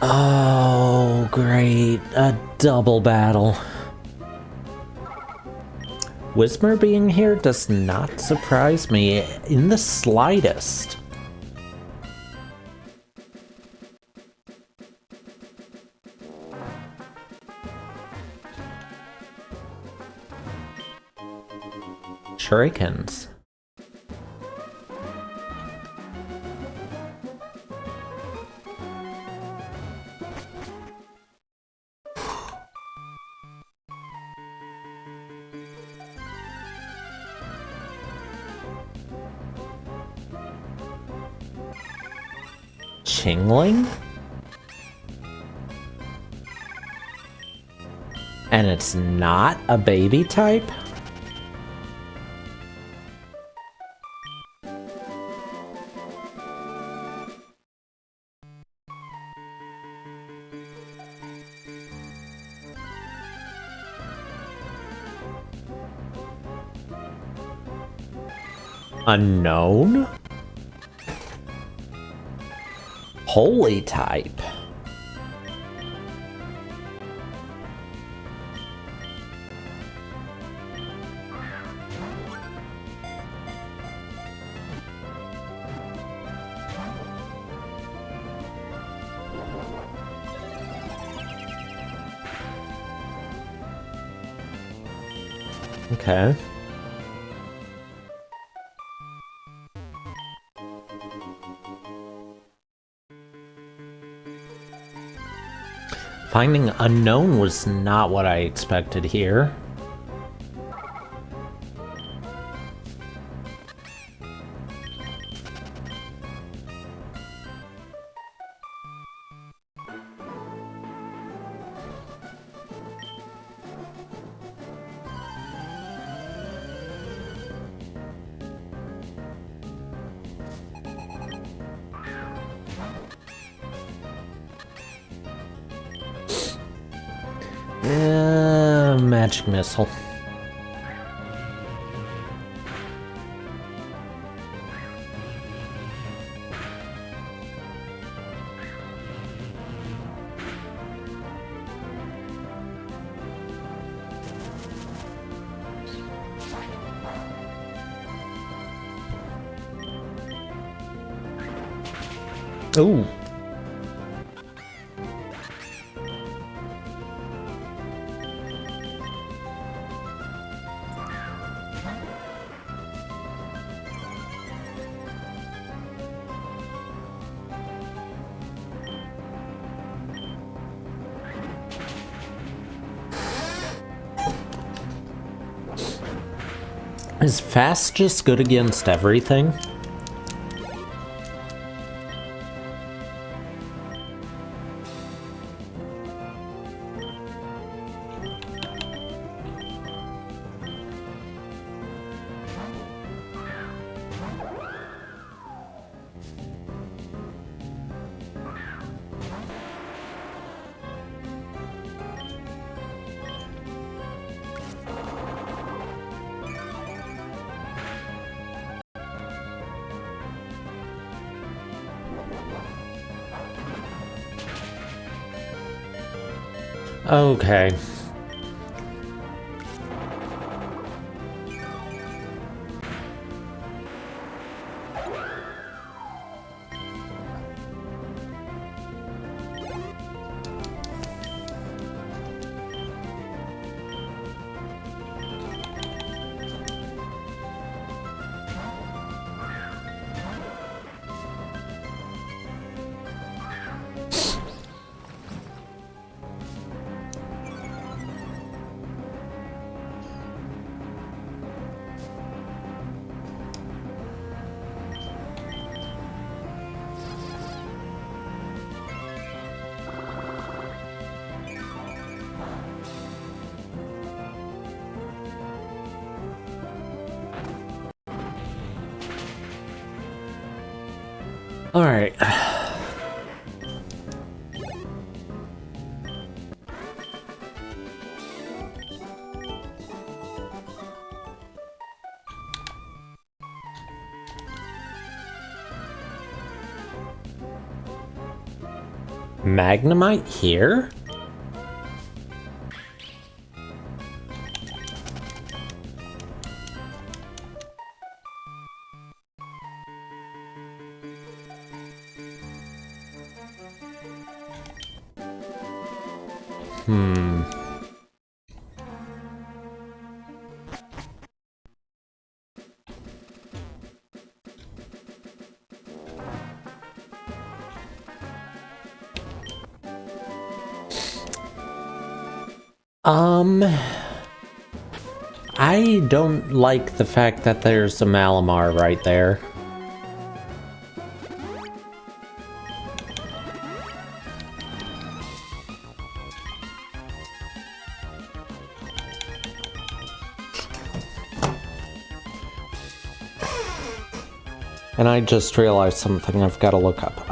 Oh, great. A double battle. Whismur being here does not surprise me in the slightest. Shurikens. Chingling? And it's not a baby type? Unknown? Holy type. Okay. Finding unknown was not what I expected here. Magic missile. Ooh. Is fast just good against everything? Okay. Alright. Magnemite here? I don't like the fact that there's a Malamar right there. And I just realized something I've got to look up.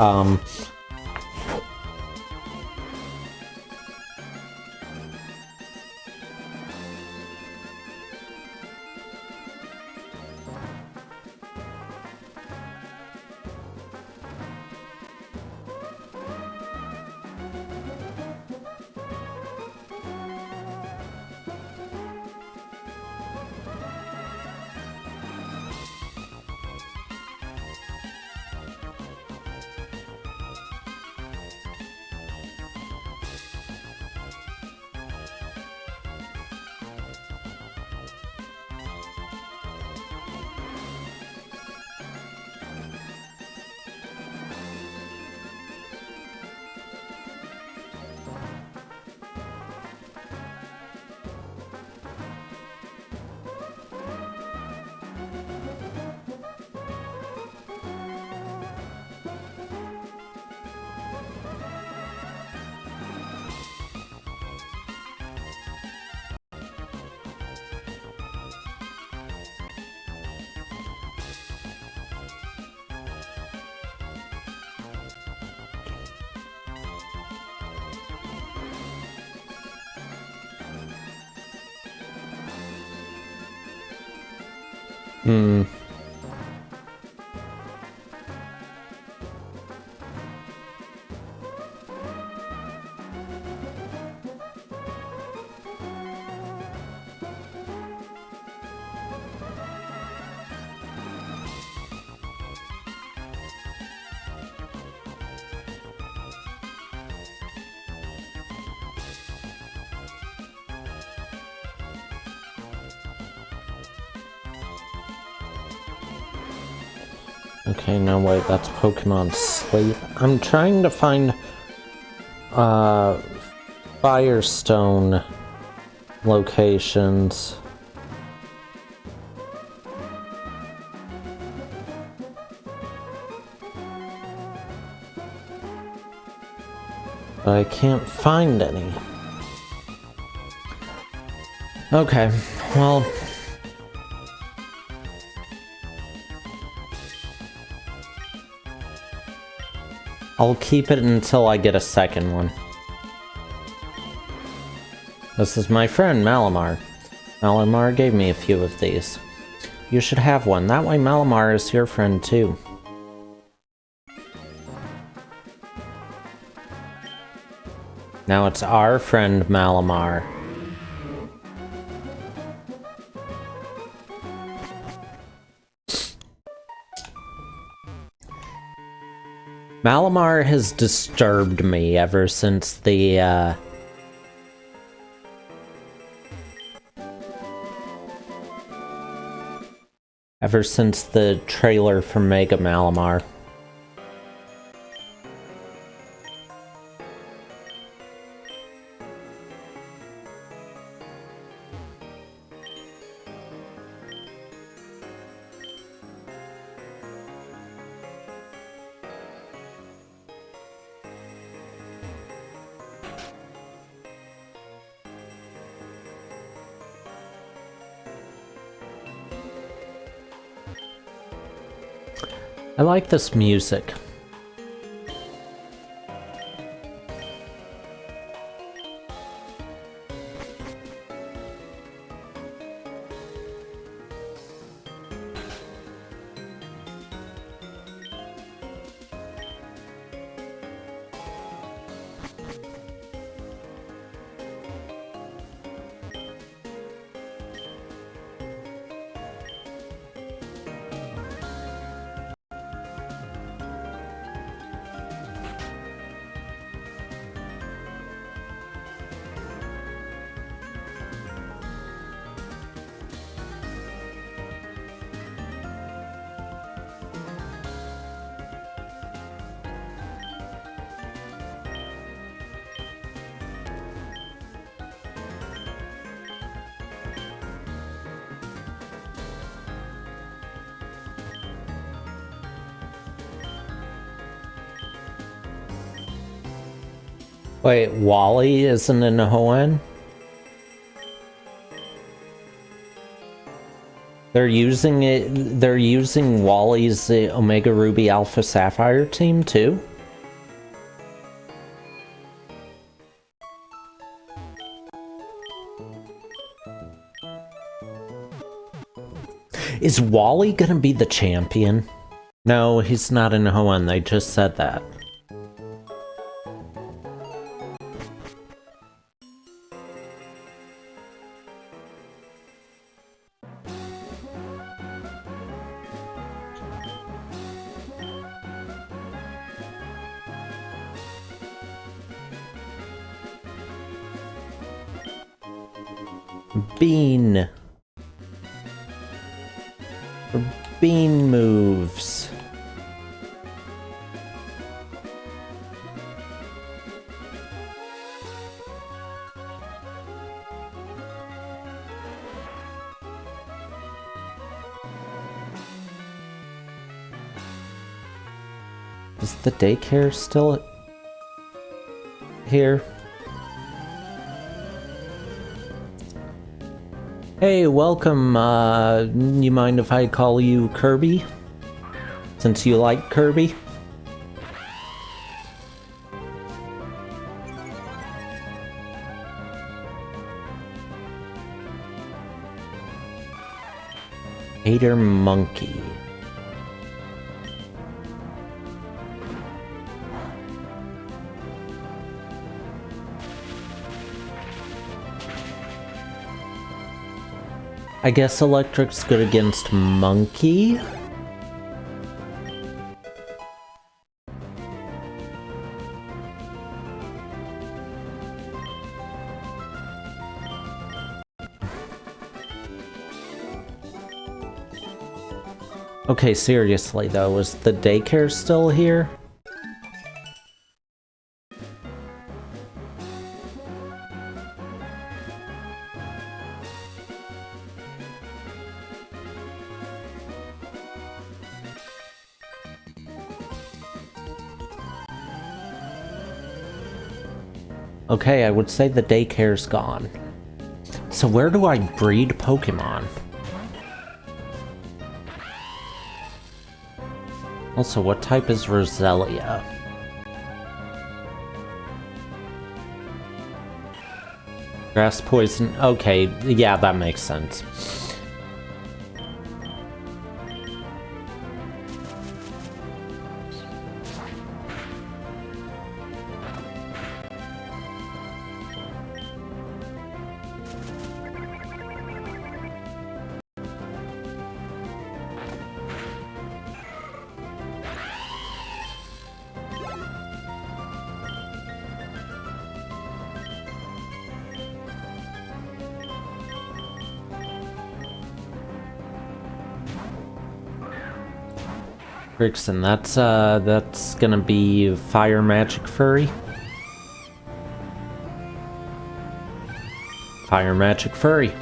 Okay, no wait, that's Pokemon Sleep. I'm trying to find Firestone locations. But I can't find any. Okay, well, I'll keep it until I get a second one. This is my friend, Malamar. Malamar gave me a few of these. You should have one. That way Malamar is your friend too. Now it's our friend Malamar. Malamar has disturbed me ever since the, trailer for Mega Malamar. I like this music. Wait, Wally isn't in Hoenn? They're using Wally's Omega Ruby Alpha Sapphire team too? Is Wally gonna be the champion? No, he's not in Hoenn, they just said that. Bean. Bean moves. Is the daycare still here? Hey, welcome. You mind if I call you Kirby? Since you like Kirby? Hater Monkey. I guess Electric's good against Monkey. Okay, seriously though, is the daycare still here? Okay, I would say the daycare's gone. So where do I breed Pokemon? Also, what type is Roselia? Grass poison. Okay, yeah, that makes sense. Grixon, that's gonna be Fire Magic Furry. Fire Magic Furry.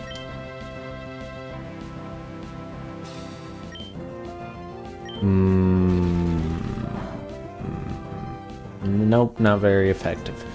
Nope, not very effective.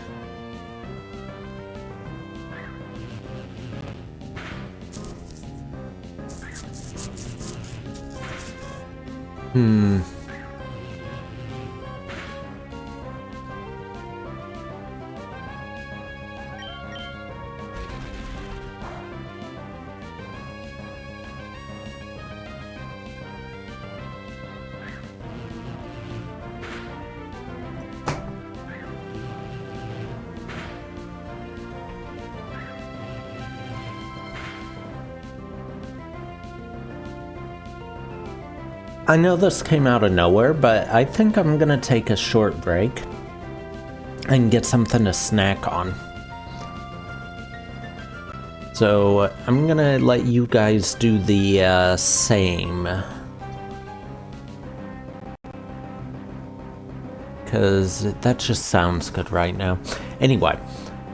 I know this came out of nowhere, but I think I'm gonna take a short break and get something to snack on. So I'm gonna let you guys do the same. Because that just sounds good right now. Anyway,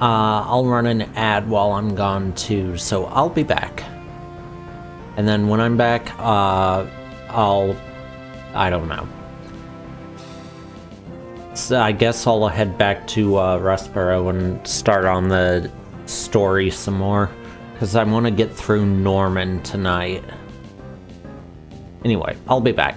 I'll run an ad while I'm gone too, so I'll be back. And then when I'm back, I don't know. So I guess I'll head back to Rustboro and start on the story some more, because I want to get through Norman tonight. Anyway, I'll be back.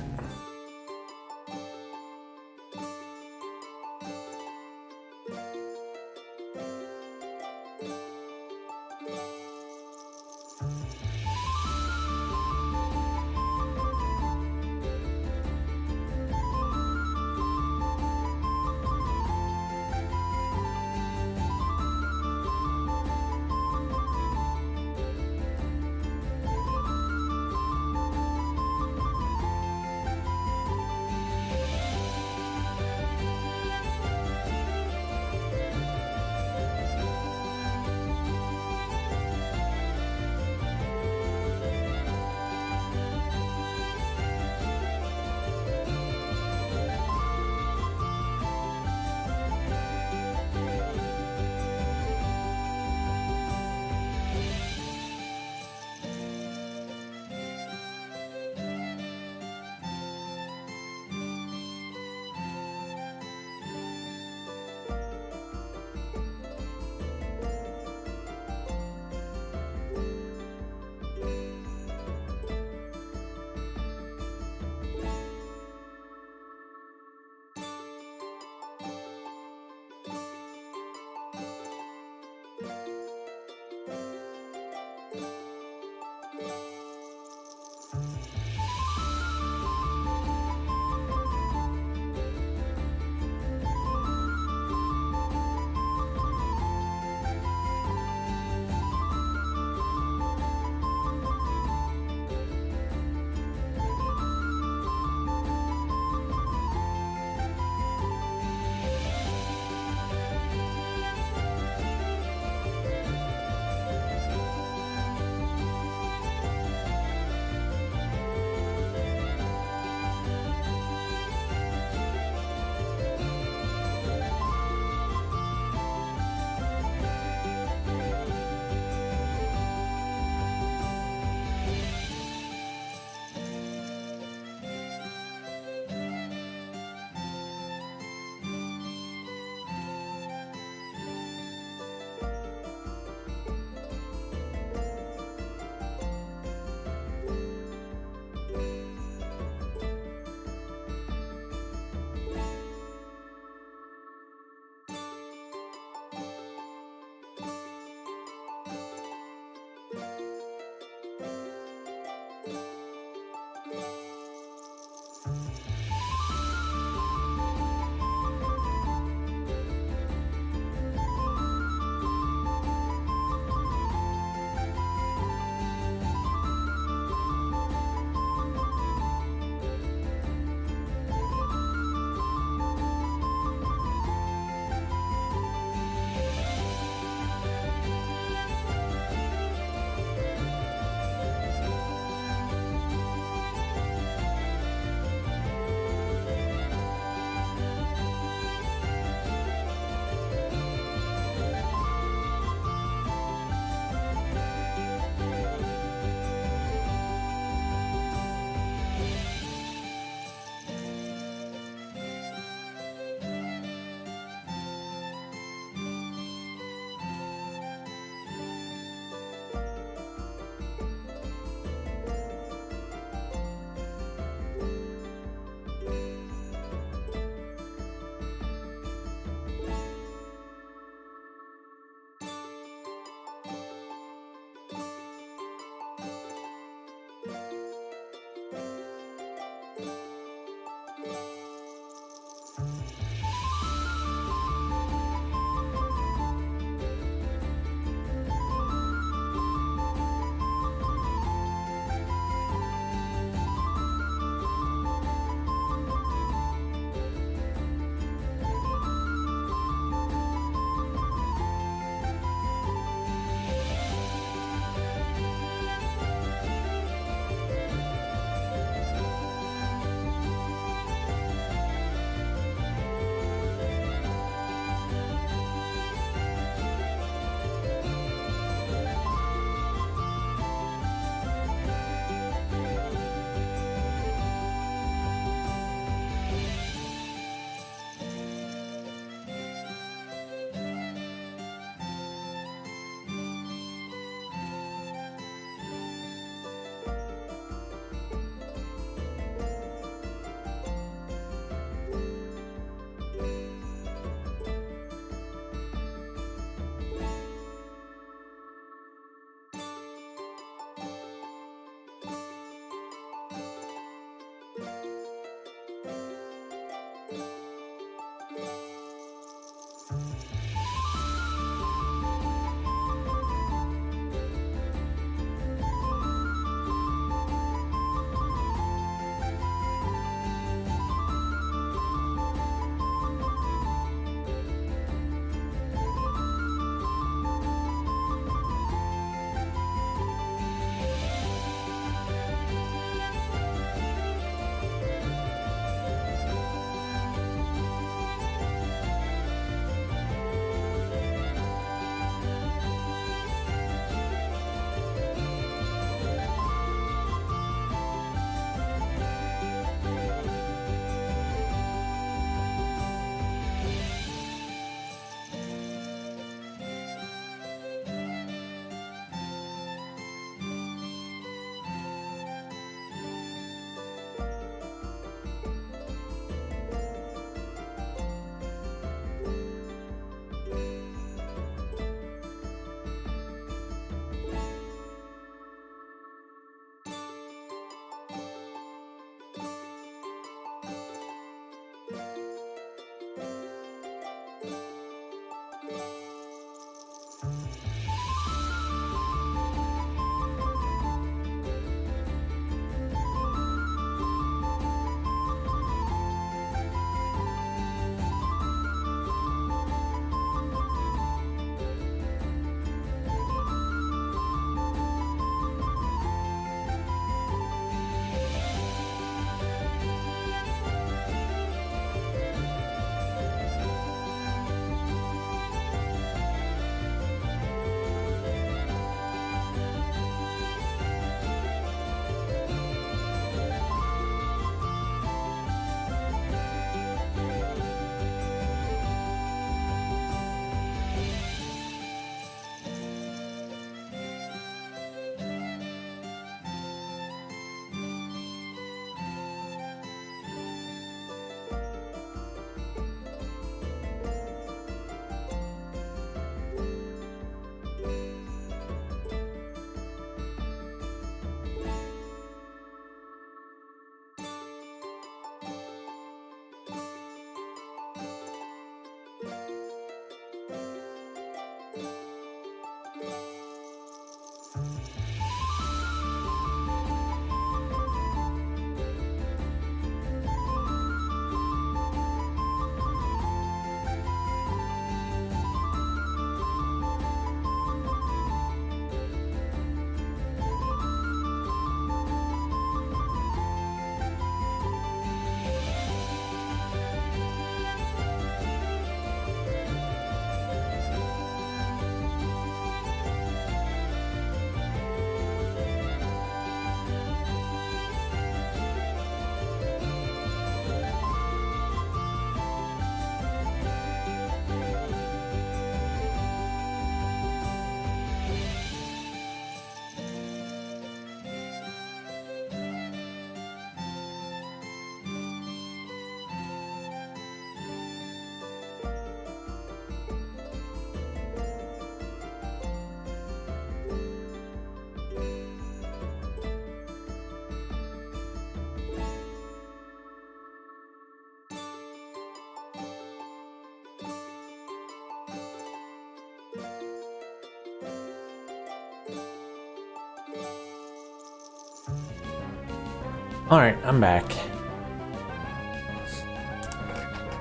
Alright, I'm back.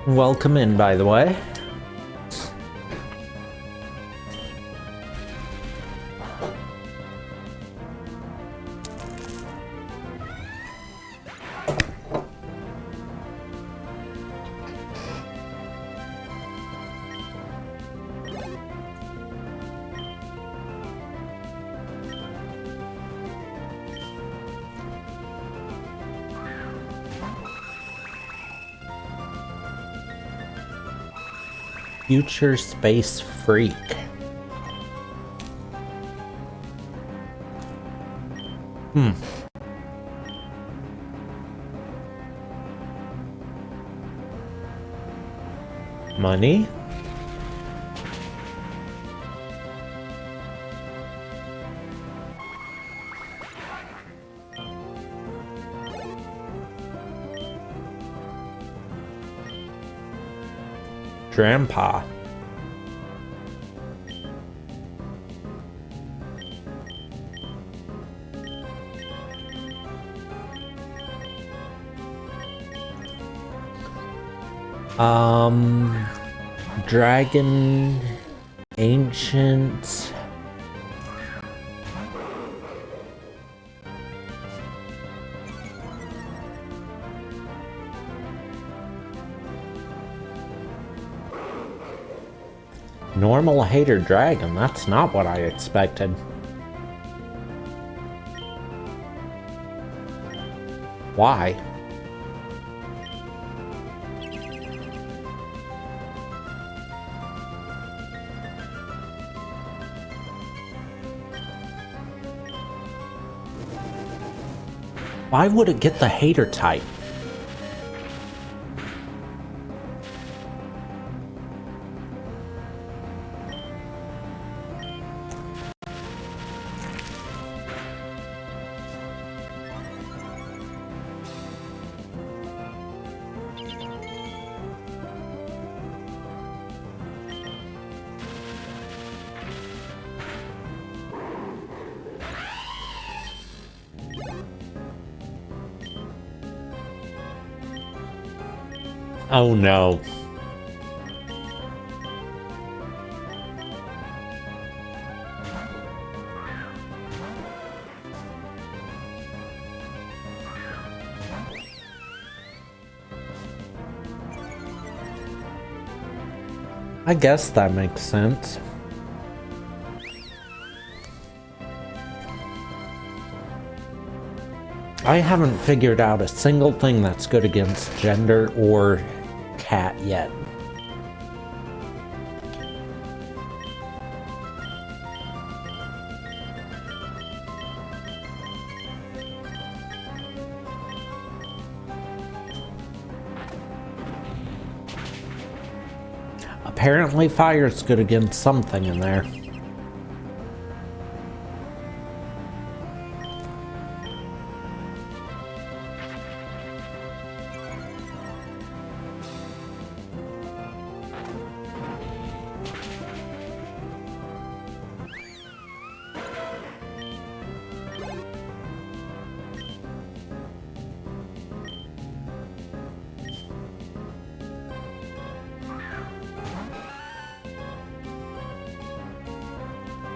Welcome in, by the way. Future Space Freak. Money? Grandpa. Dragon, ancient. Normal hater dragon, that's not what I expected. Why? Why would it get the hater type? Oh no. I guess that makes sense. I haven't figured out a single thing that's good against gender or cat yet. Apparently fire's good against something in there.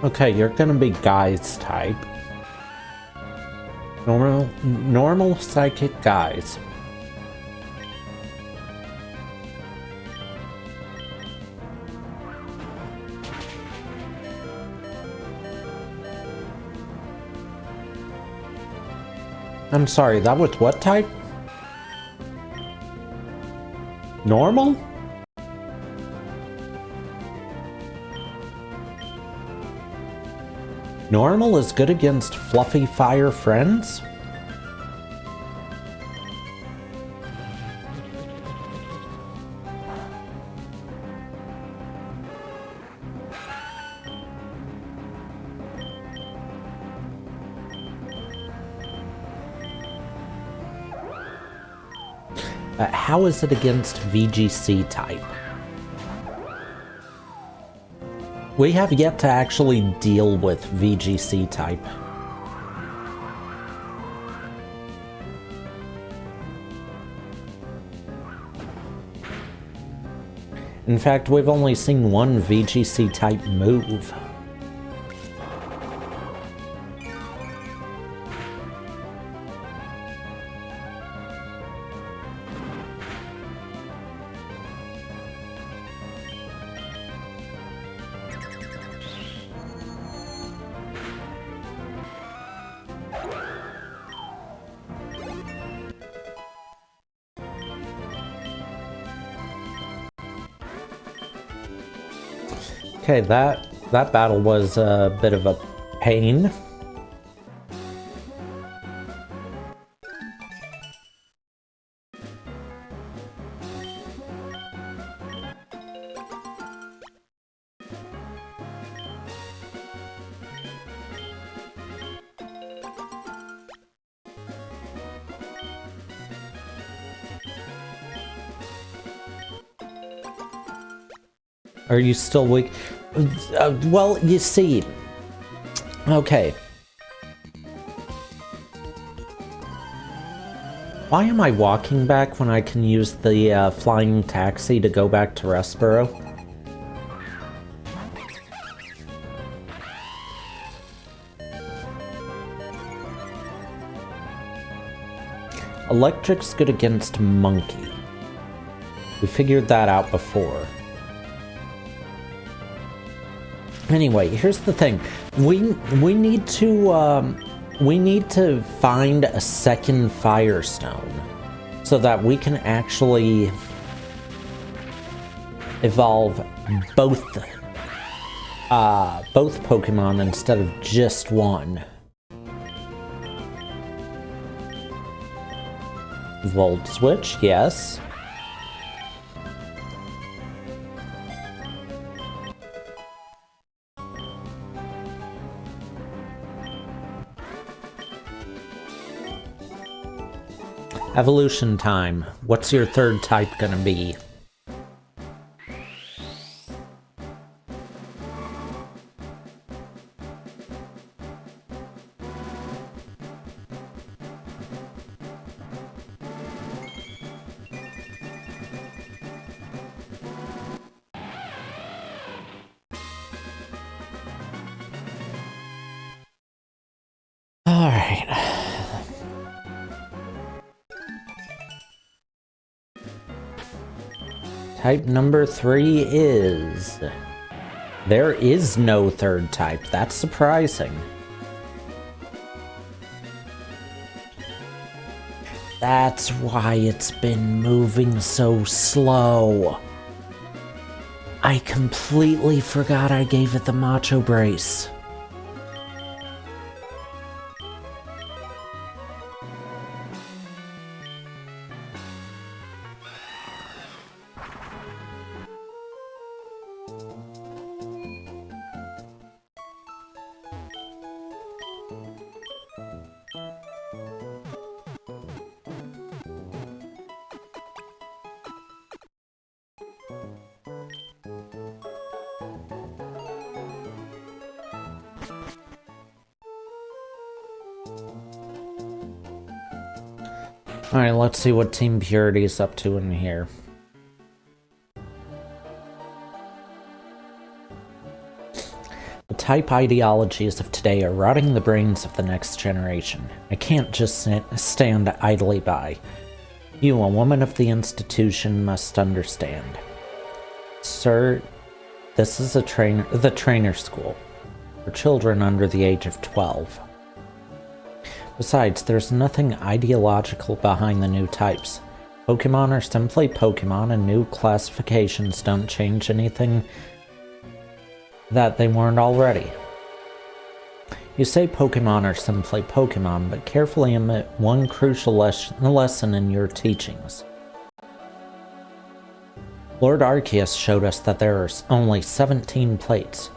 Okay, you're gonna be guys type. Normal psychic guys. I'm sorry, that was what type? Normal? Normal is good against fluffy fire friends? How is it against VGC type? We have yet to actually deal with VGC type. In fact, we've only seen one VGC type move. Okay, that battle was a bit of a pain. Are you still weak? Well, you see. Okay. Why am I walking back when I can use the flying taxi to go back to Restboro? Electric's good against Monkey. We figured that out before. Anyway, here's the thing. We need to find a second Firestone so that we can actually evolve both Pokemon instead of just one. Volt Switch, yes. Evolution time. What's your third type gonna be? Alright. Type number 3 is... There is no third type. That's surprising. That's why it's been moving so slow. I completely forgot I gave it the Macho Brace. Alright, let's see what Team Purity is up to in here. The type ideologies of today are rotting the brains of the next generation. I can't just stand idly by. You, a woman of the institution, must understand. Sir, this is the trainer school for children under the age of 12. Besides, there's nothing ideological behind the new types. Pokemon are simply Pokemon, and new classifications don't change anything that they weren't already. You say Pokemon are simply Pokemon, but carefully omit one crucial lesson in your teachings. Lord Arceus showed us that there are only 17 plates.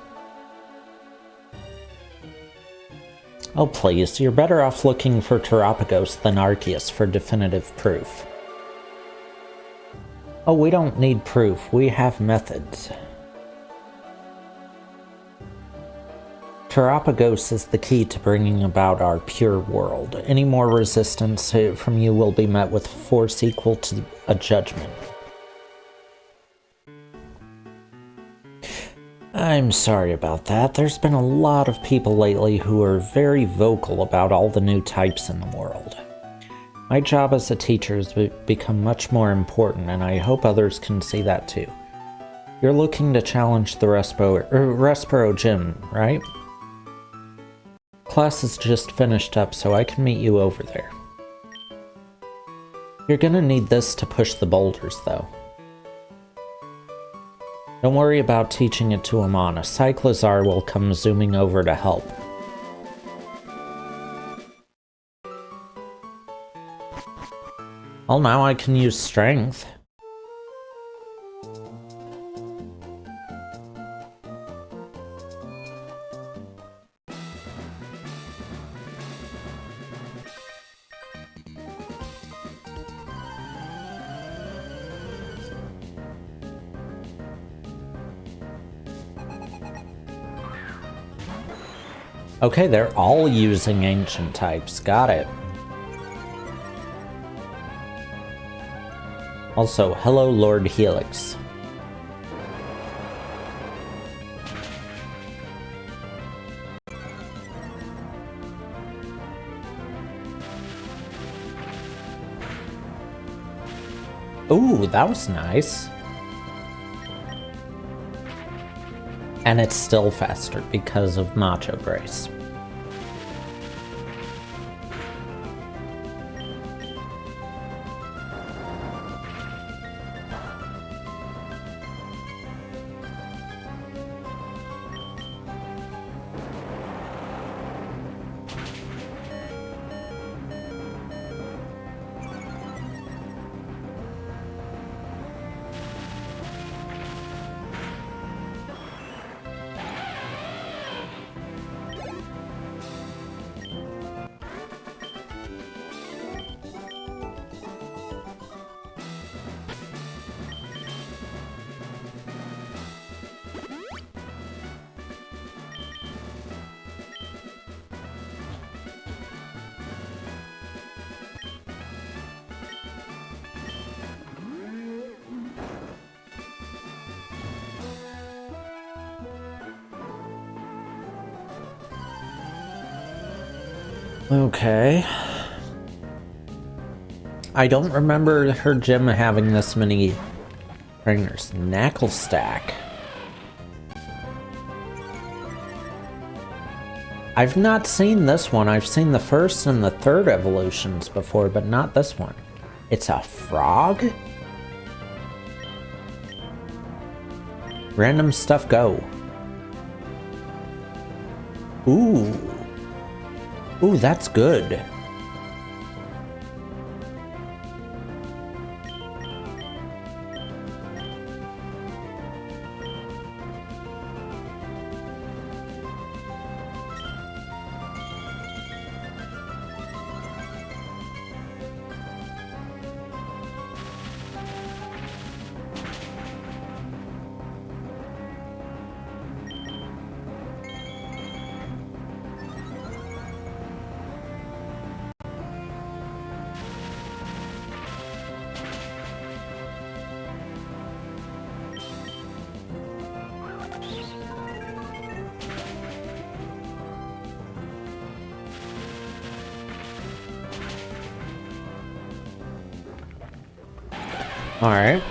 Oh please, you're better off looking for Terapagos than Arceus for definitive proof. Oh, we don't need proof, we have methods. Terapagos is the key to bringing about our pure world. Any more resistance from you will be met with force equal to a judgment. I'm sorry about that. There's been a lot of people lately who are very vocal about all the new types in the world. My job as a teacher has become much more important, and I hope others can see that too. You're looking to challenge the Respiro Gym, right? Class is just finished up, so I can meet you over there. You're gonna need this to push the boulders, though. Don't worry about teaching it to Amana. Cyclizar will come zooming over to help. Well, now I can use strength. Okay, they're all using ancient types. Got it. Also, hello, Lord Helix. Ooh, that was nice. And it's still faster because of Macho Grace. Okay. I don't remember her gym having this many trainers. Knackle Stack. I've not seen this one. I've seen the first and the third evolutions before, but not this one. It's a frog? Random stuff go. Ooh. Ooh, that's good. All right.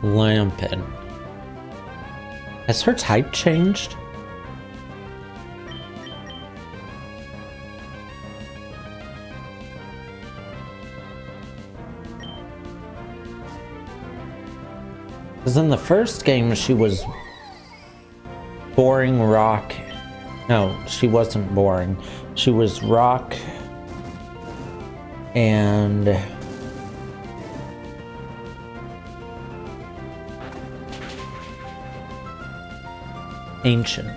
Lampin. Has her type changed? Because in the first game she was boring rock. No, she wasn't boring. She was rock and ancient.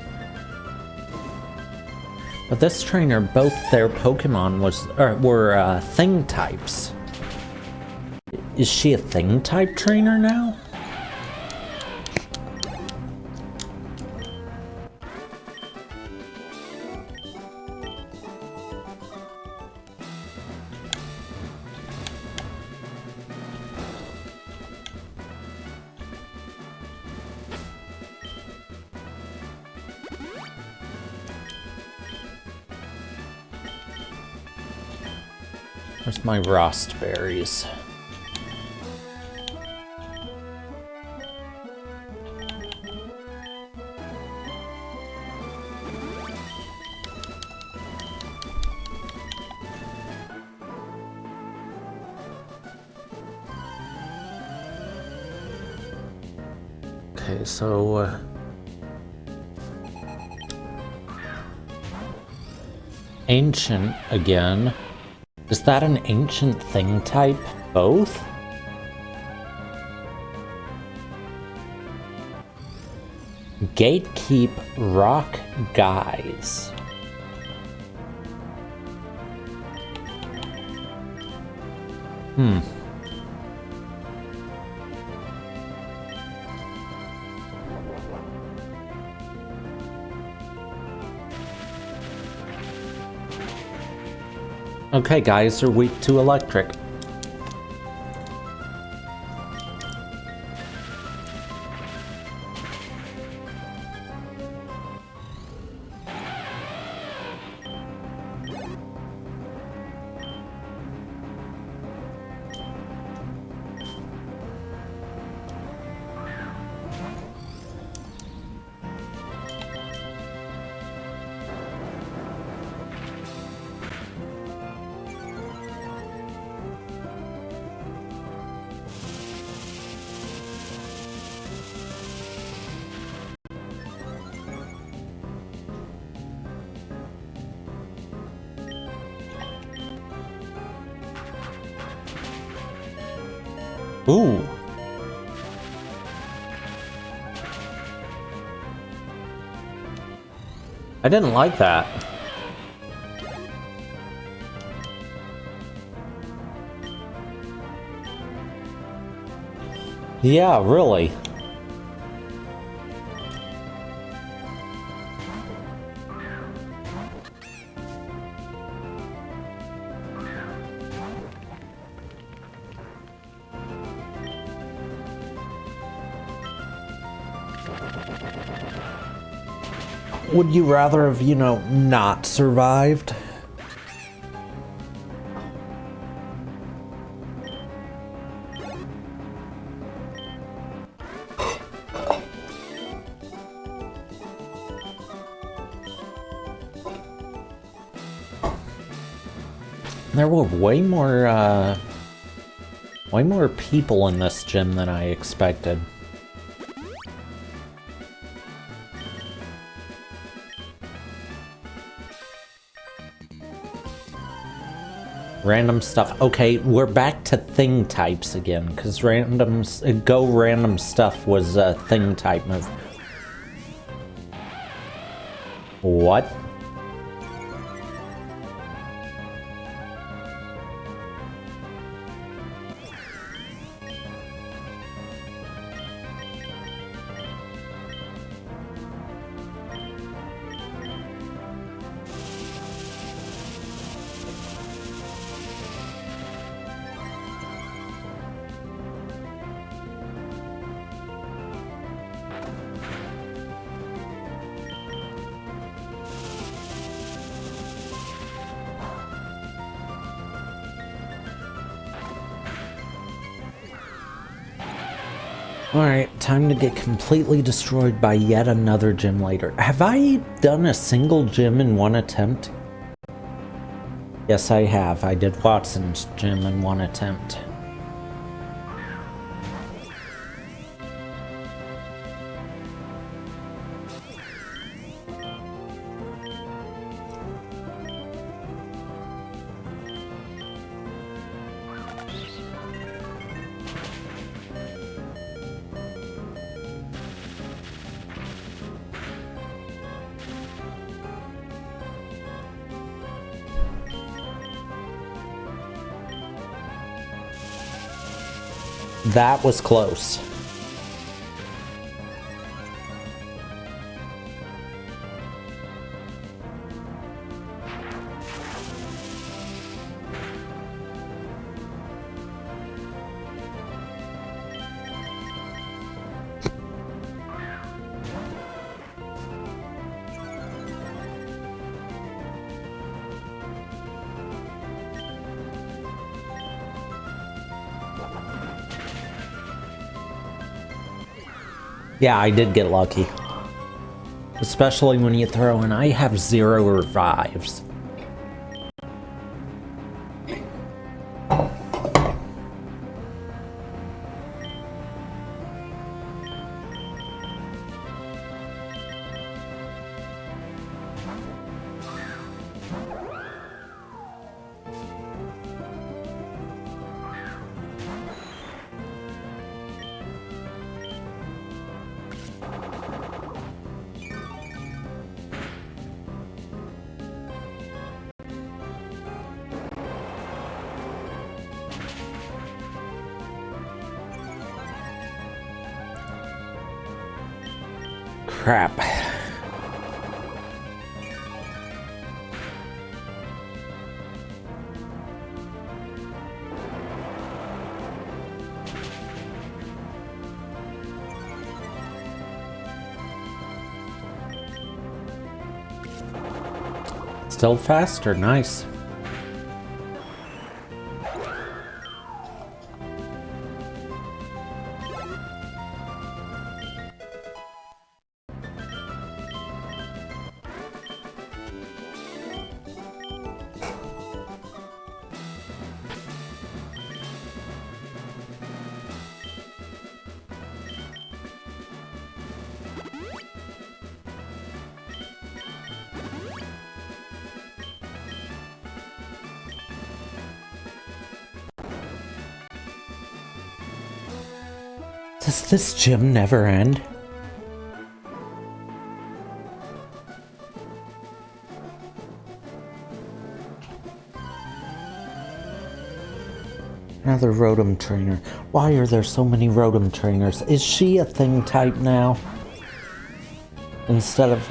But this trainer, both their Pokemon were thing types. Is she a thing type trainer now? Where's my Rost berries? Okay, so ancient again. Is that an ancient thing type? Both? Gatekeep rock guys. Okay, guys are weak to electric. Ooh. I didn't like that. Yeah, really. Would you rather have, you know, not survived? There were way more people in this gym than I expected. Random stuff. Okay, we're back to thing types again, because random stuff was a thing type move. What? Alright, time to get completely destroyed by yet another gym later. Have I done a single gym in one attempt? Yes, I have. I did Watson's gym in one attempt. That was close. Yeah, I did get lucky. Especially when you throw in, I have 0 revives. Crap. Still faster, nice. Does this gym never end? Another Rotom trainer. Why are there so many Rotom trainers? Is she a thing type now? Instead of...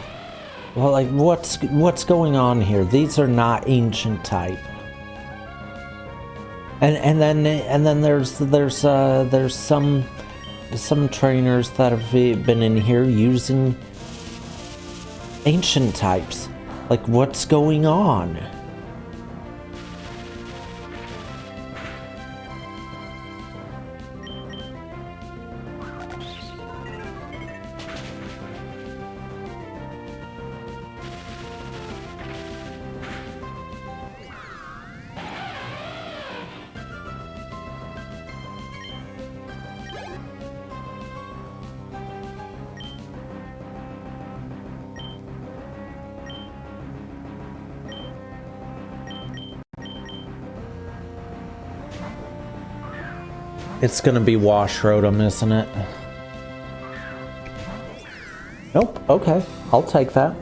Well, like, what's going on here? These are not ancient type. And then there's some trainers that have been in here using ancient types. Like, what's going on? It's gonna be Wash Rotom, isn't it? Nope, okay. I'll take that.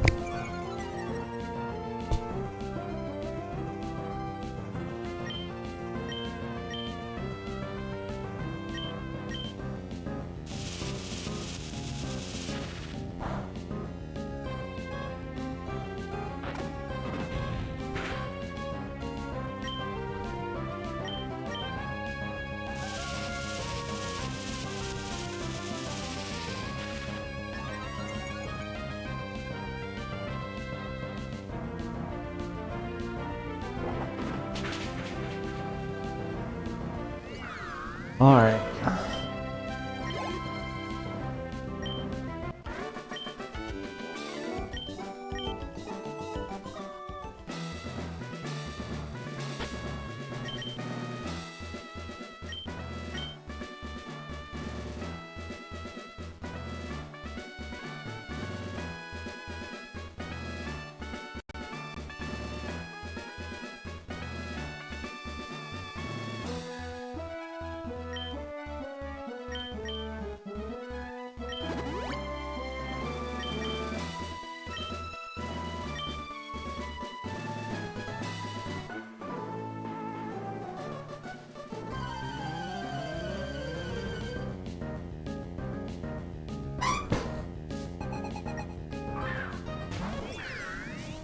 Alright.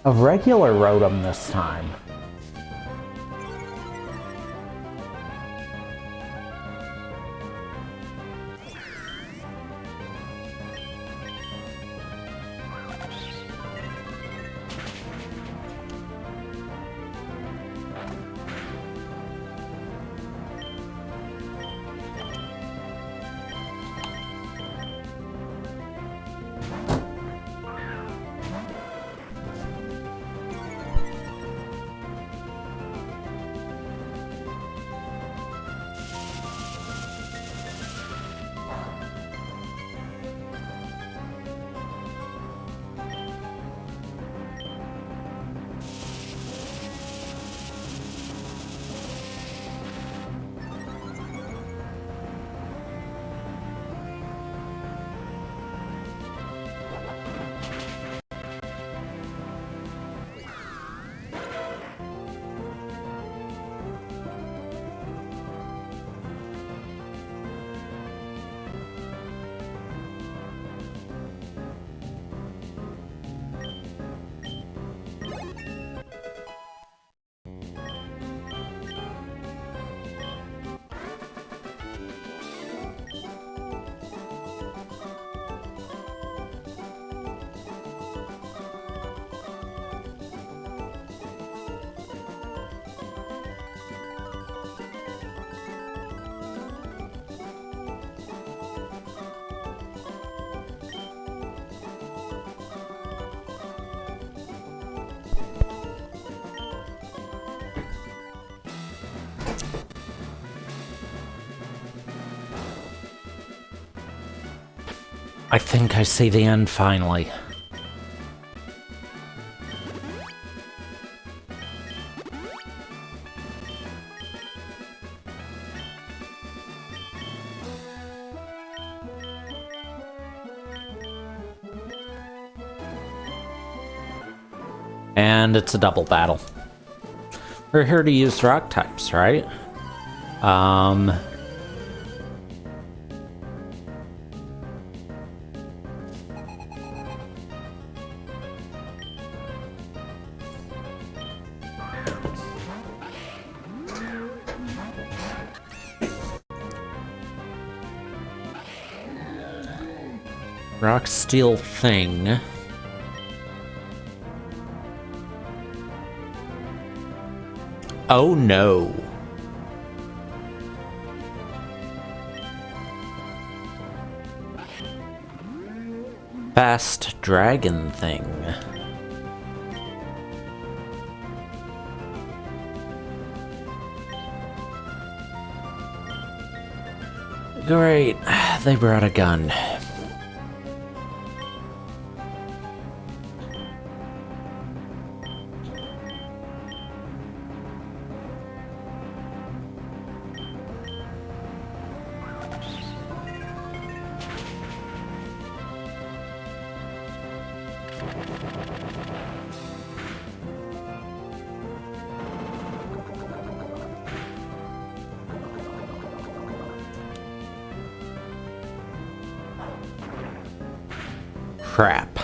A regular Rotom this time. I think I see the end finally. And it's a double battle. We're here to use rock types, right? Rock Steel thing. Oh no. Fast dragon thing. Great, they brought a gun. Crap.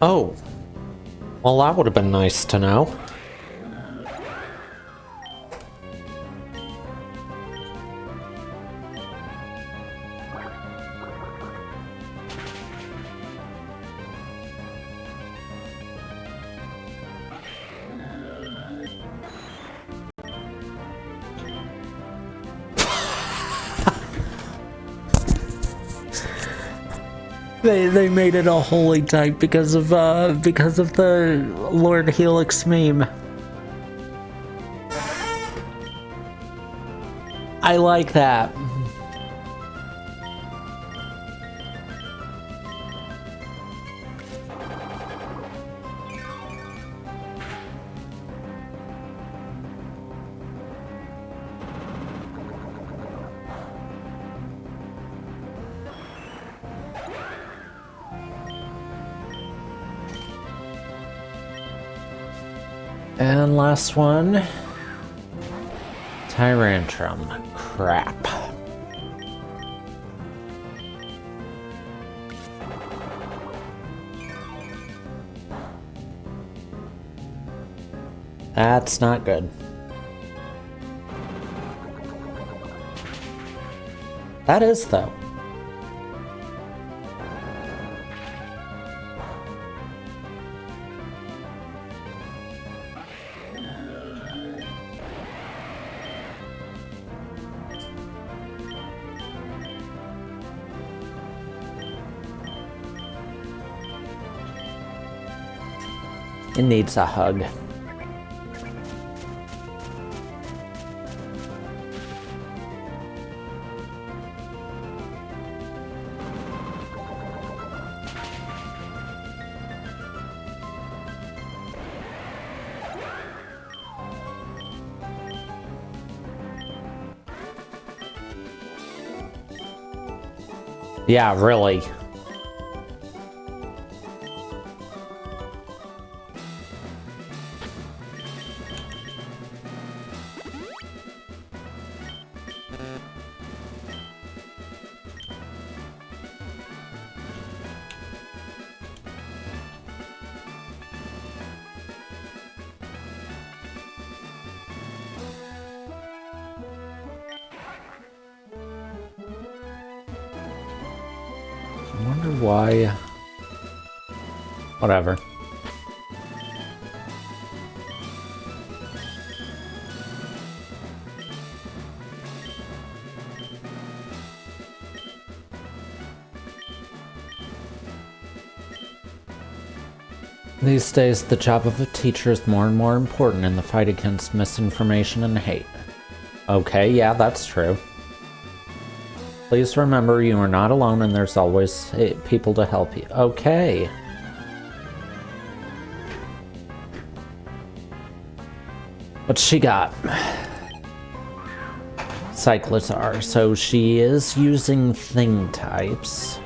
Oh. Well, that would have been nice to know. They made it a holy type because of the Lord Helix meme. I like that. And last one. Tyrantrum. Crap. That's not good. That is, though. It needs a hug. Yeah, really. I wonder why. Whatever. These days, the job of a teacher is more and more important in the fight against misinformation and hate. Okay, yeah, that's true. Please remember you are not alone and there's always people to help you. Okay. What's she got? Cyclizar. So she is using thing types.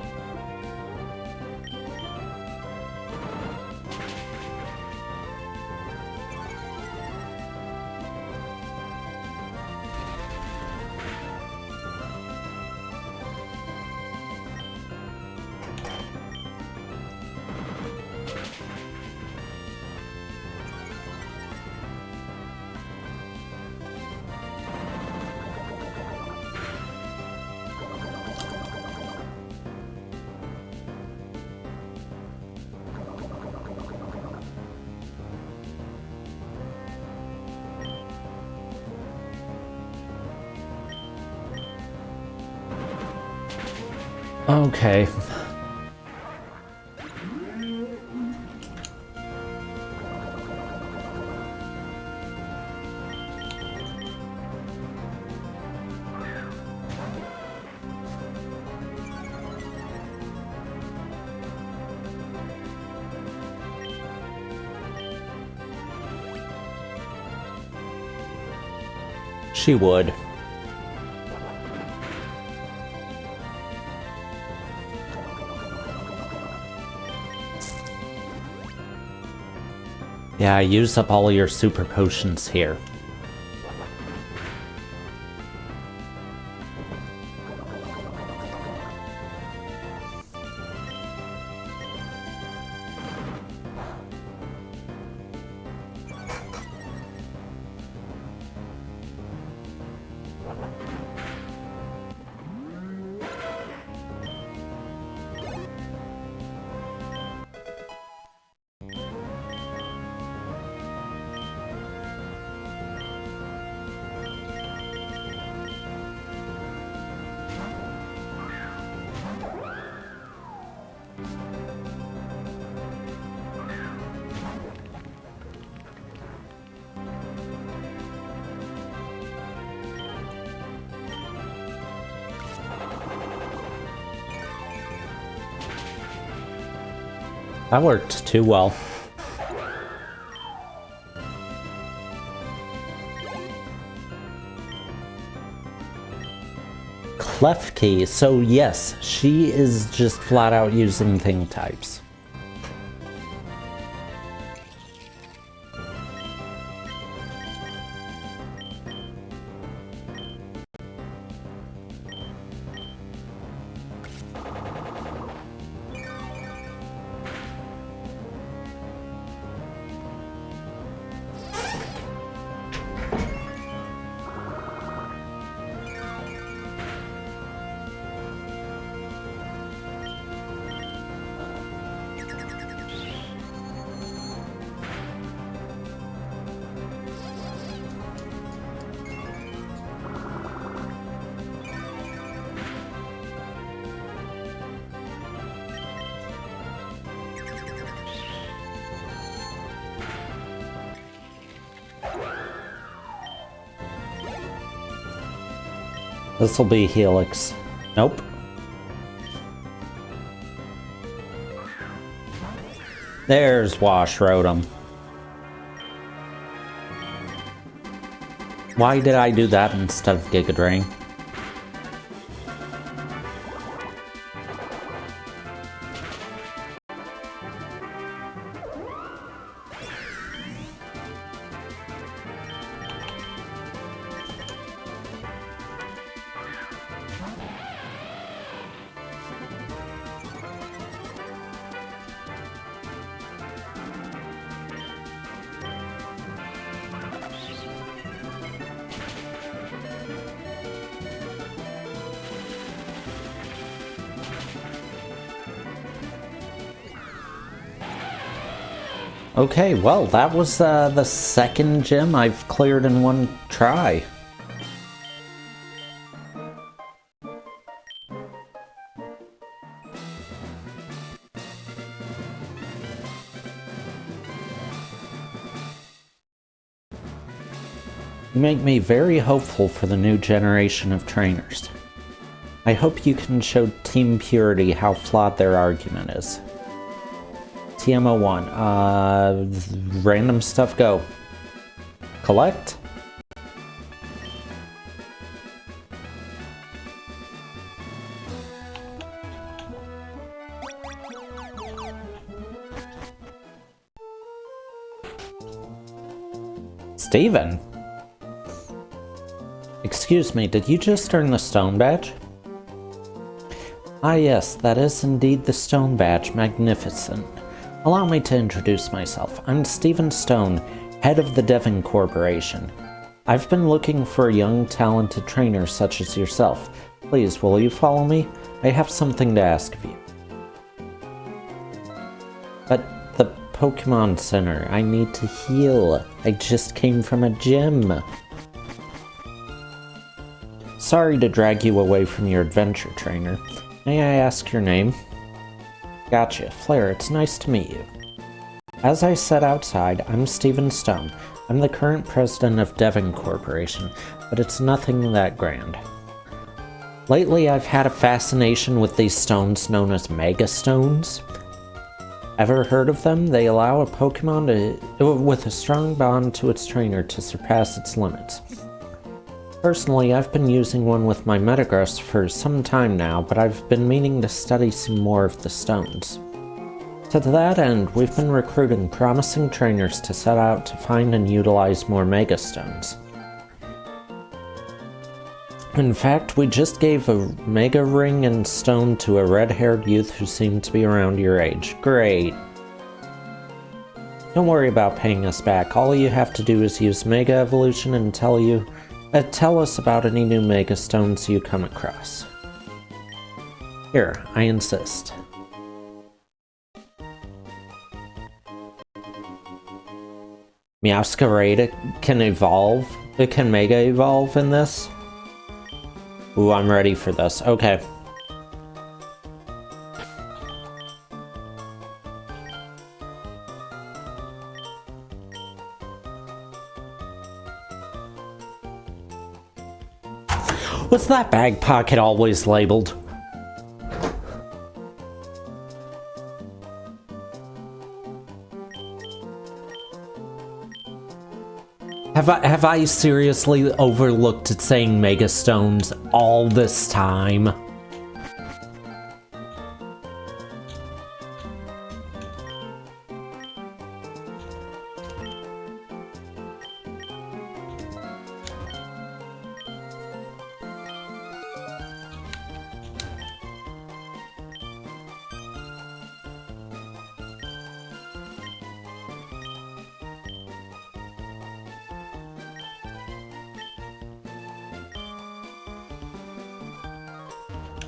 Okay. She would. Yeah, use up all your super potions here. That worked too well. Klefki, so yes, she is just flat out using thing types. This'll be Helix. Nope. There's Wash Rotom. Why did I do that instead of Giga Drain? Okay, well, that was the second gym I've cleared in one try. You make me very hopeful for the new generation of trainers. I hope you can show Team Purity how flawed their argument is. TMO1, random stuff go. Collect? Steven? Excuse me, did you just earn the stone badge? Ah yes, that is indeed the stone badge, magnificent. Allow me to introduce myself. I'm Steven Stone, head of the Devon Corporation. I've been looking for a young, talented trainer such as yourself. Please, will you follow me? I have something to ask of you. But the Pokemon Center, I need to heal. I just came from a gym. Sorry to drag you away from your adventure, trainer. May I ask your name? Gotcha, Flare, it's nice to meet you. As I said outside, I'm Steven Stone. I'm the current president of Devon Corporation, but it's nothing that grand. Lately, I've had a fascination with these stones known as Mega Stones. Ever heard of them? They allow a Pokemon with a strong bond to its trainer to surpass its limits. Personally, I've been using one with my Metagross for some time now, but I've been meaning to study some more of the stones. To that end, we've been recruiting promising trainers to set out to find and utilize more Mega Stones. In fact, we just gave a Mega Ring and Stone to a red-haired youth who seemed to be around your age. Great. Don't worry about paying us back. All you have to do is use Mega Evolution and tell us about any new Mega Stones you come across. Here, I insist. Meowscarada can evolve? It can Mega Evolve in this? Ooh, I'm ready for this. Okay. Was that bag pocket always labeled? Have I seriously overlooked it saying Mega Stones all this time?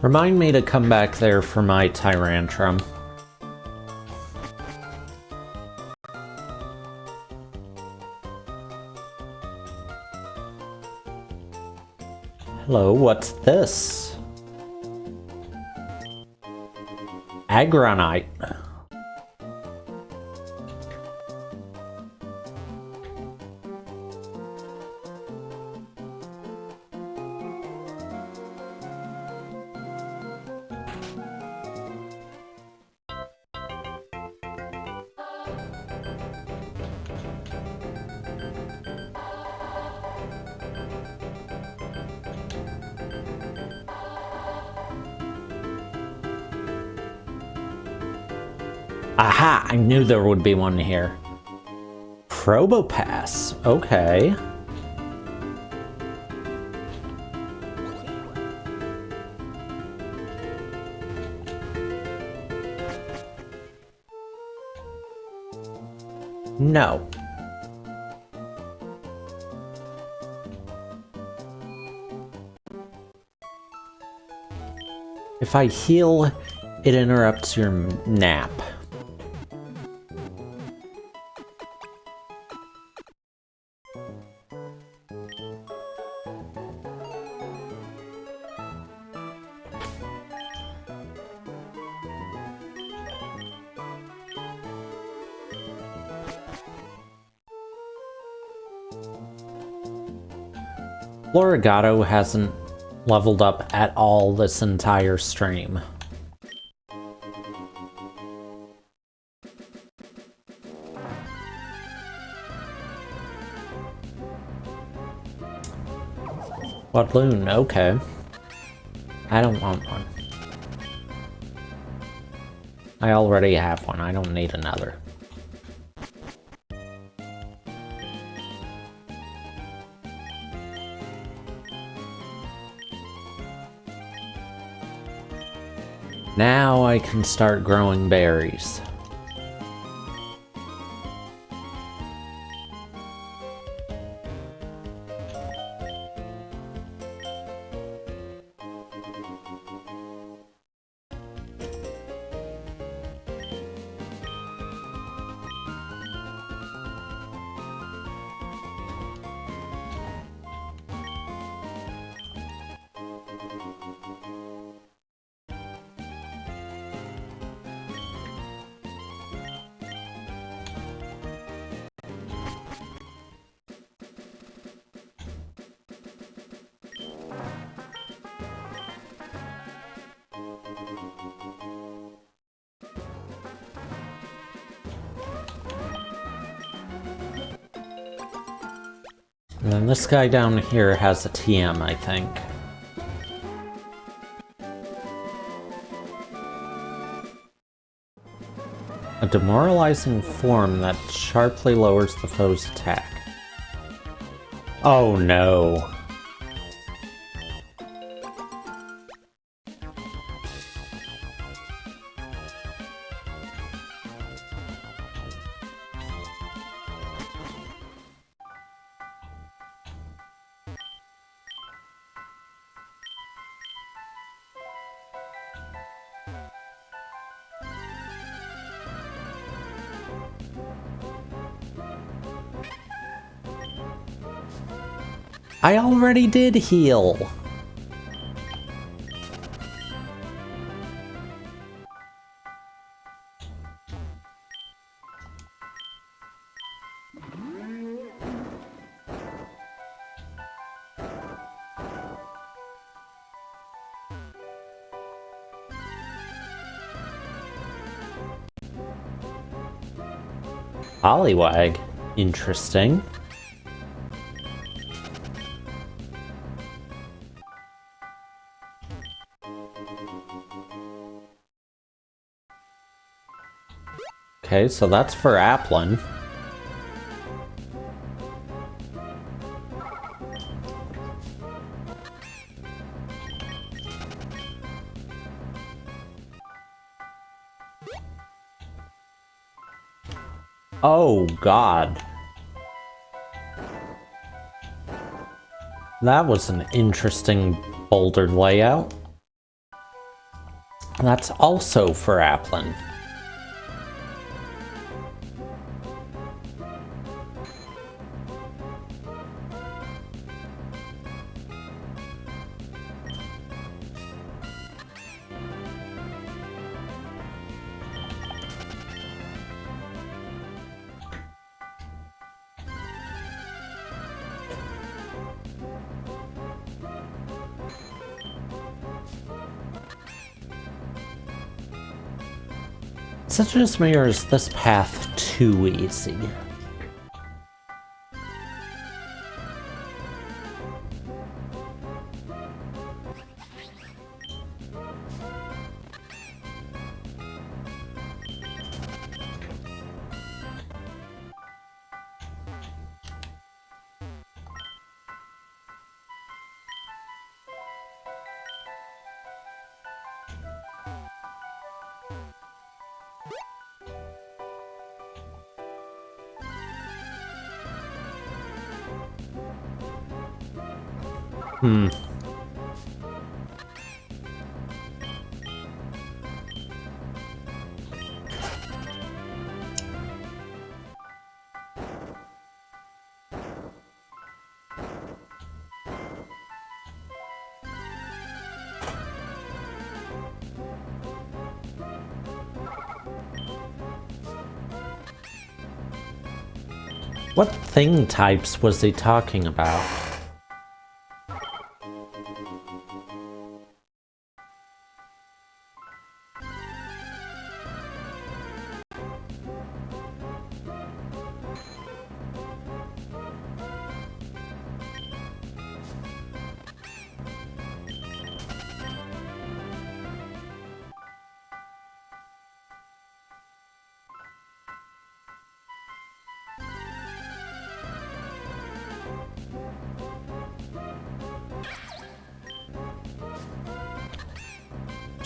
Remind me to come back there for my Tyrantrum. Hello, what's this? Aggronite. Aha! I knew there would be one here. Probopass. Okay. No. If I heal, it interrupts your nap. Florigato hasn't leveled up at all this entire stream. Quadloon, okay. I don't want one. I already have one, I don't need another. Now I can start growing berries. And then this guy down here has a TM, I think. A demoralizing form that sharply lowers the foe's attack. Oh no. I already did heal. Poliwag. Interesting. Okay, so that's for Applin. Oh, God. That was an interesting boulder layout. That's also for Applin. Such me, or is this path too easy? What thing types was he talking about?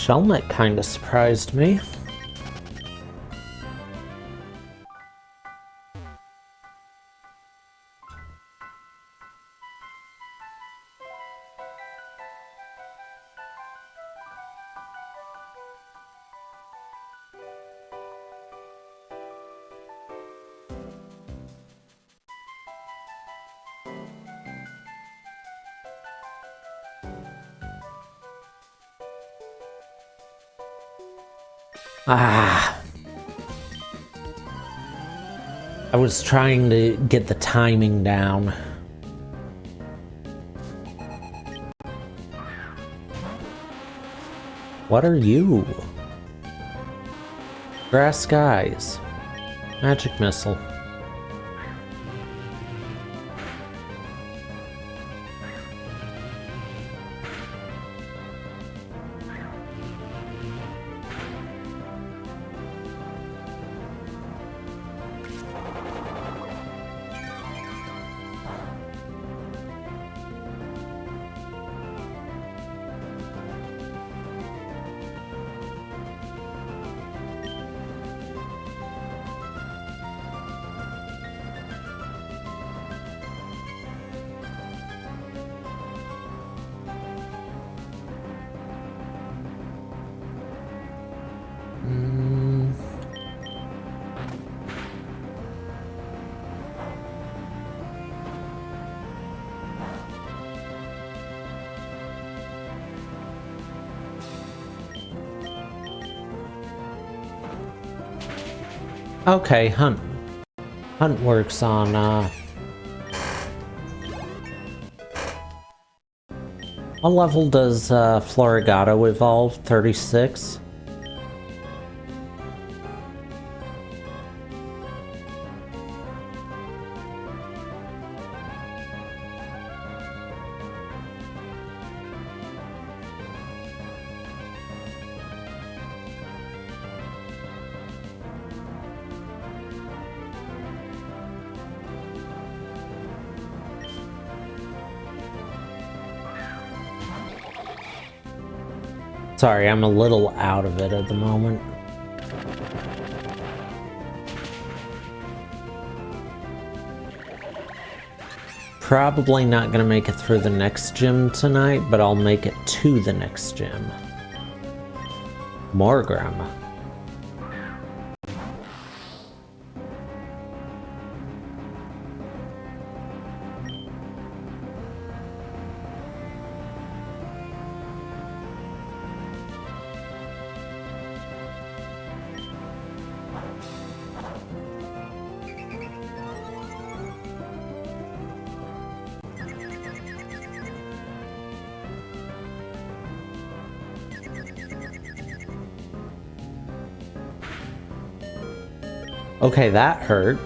Shelmet kinda surprised me. Ah. I was trying to get the timing down. What are you? Grass skies. Magic missile. Okay, Hunt. Hunt works on, what level does, Florigato evolve? 36? Sorry, I'm a little out of it at the moment. Probably not gonna make it through the next gym tonight, but I'll make it to the next gym. Morgrem. Okay, that hurt.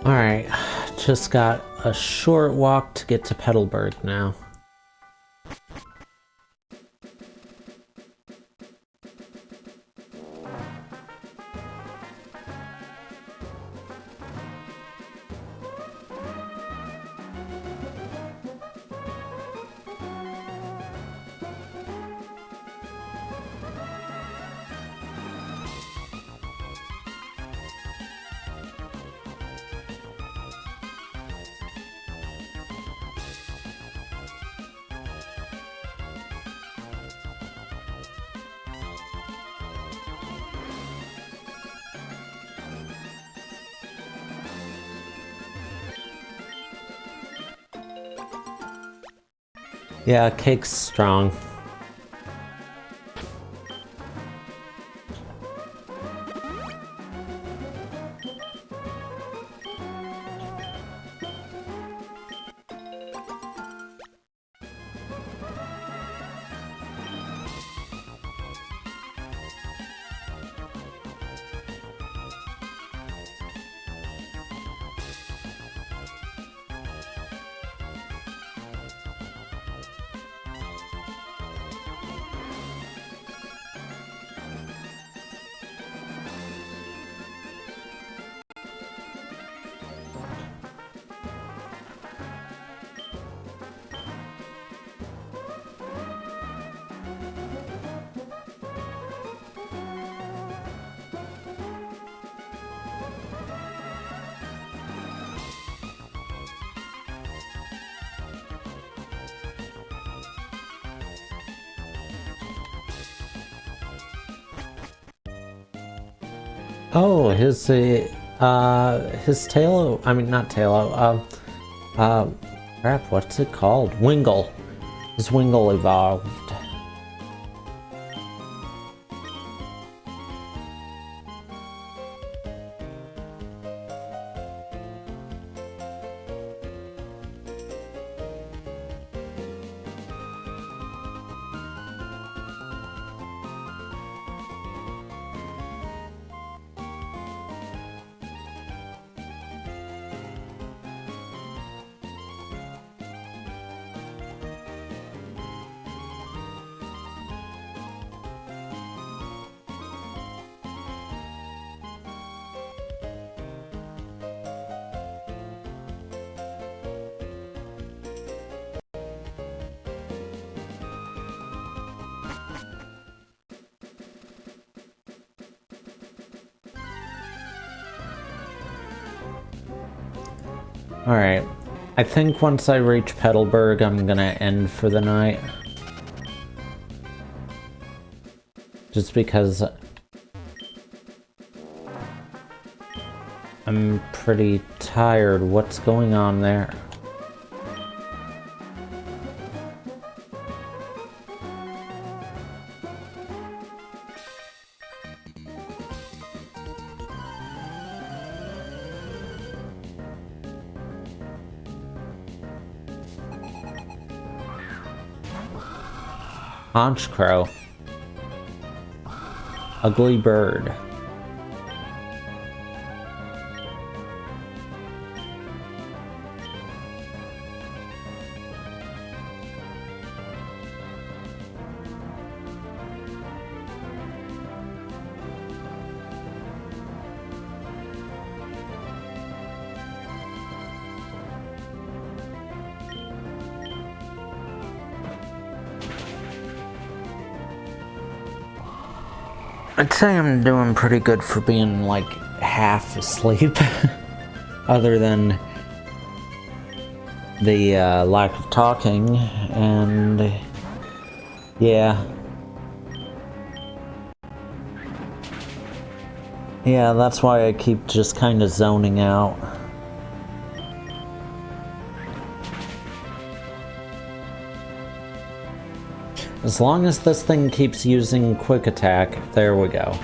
Alright, just got a short walk to get to Petalburg now. Yeah, cake's strong. Oh, his Tailo, I mean not Tailo, crap, what's it called? Wingull. His Wingull evolved. Alright, I think once I reach Petalburg, I'm gonna end for the night. Just because I'm pretty tired. What's going on there? Honchkrow. Ugly bird. I'd say I'm doing pretty good for being like half asleep, other than the lack of talking, and yeah. Yeah, that's why I keep just kind of zoning out. As long as this thing keeps using quick attack, there we go.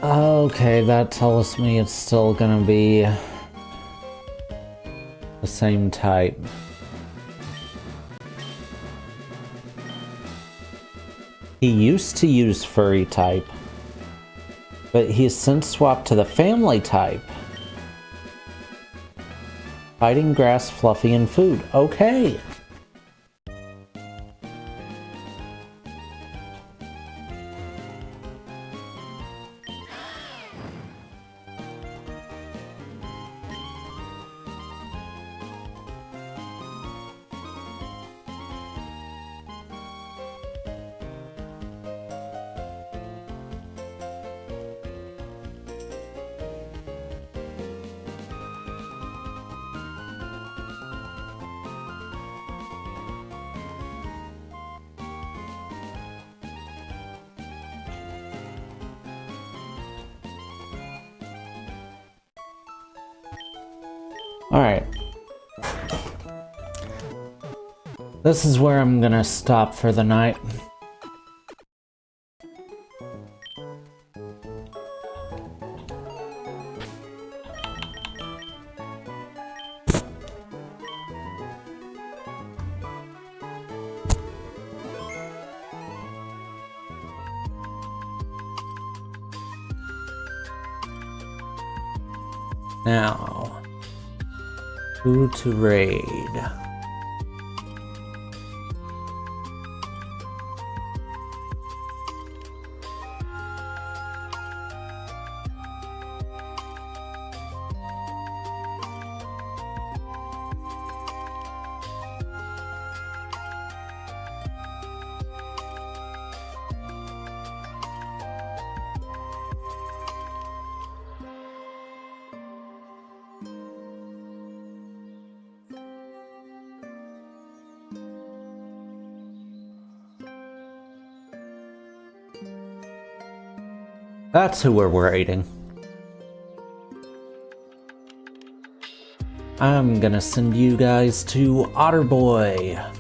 Okay, that tells me it's still gonna be the same type. He used to use furry type, but he's since swapped to the family type. Fighting grass, fluffy, and food. Okay. Alright. This is where I'm gonna stop for the night. Now, who to raid? That's who we're raiding. I'm gonna send you guys to Otterboy.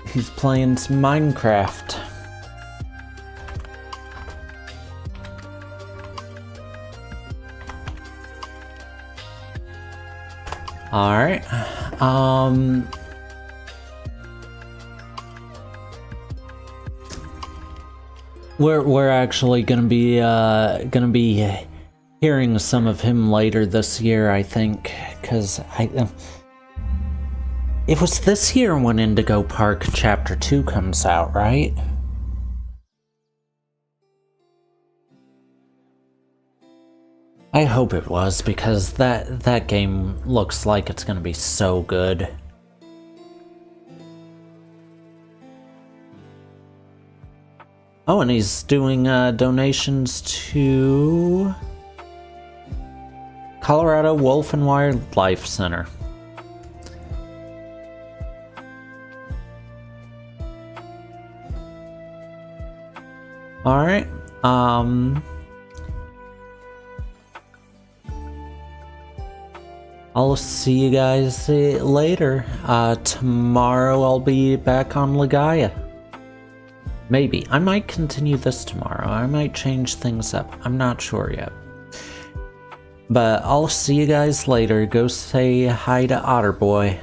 He's playing some Minecraft. Alright, we're actually gonna be hearing some of him later this year, I think, because it was this year when Indigo Park Chapter 2 comes out, right? I hope it was, because that game looks like it's gonna be so good. Oh, and he's doing donations to Colorado Wolf and Wildlife Center. Alright, I'll see you guys later. Tomorrow I'll be back on Legaia. Maybe. I might continue this tomorrow. I might change things up. I'm not sure yet. But I'll see you guys later. Go say hi to Otterboy.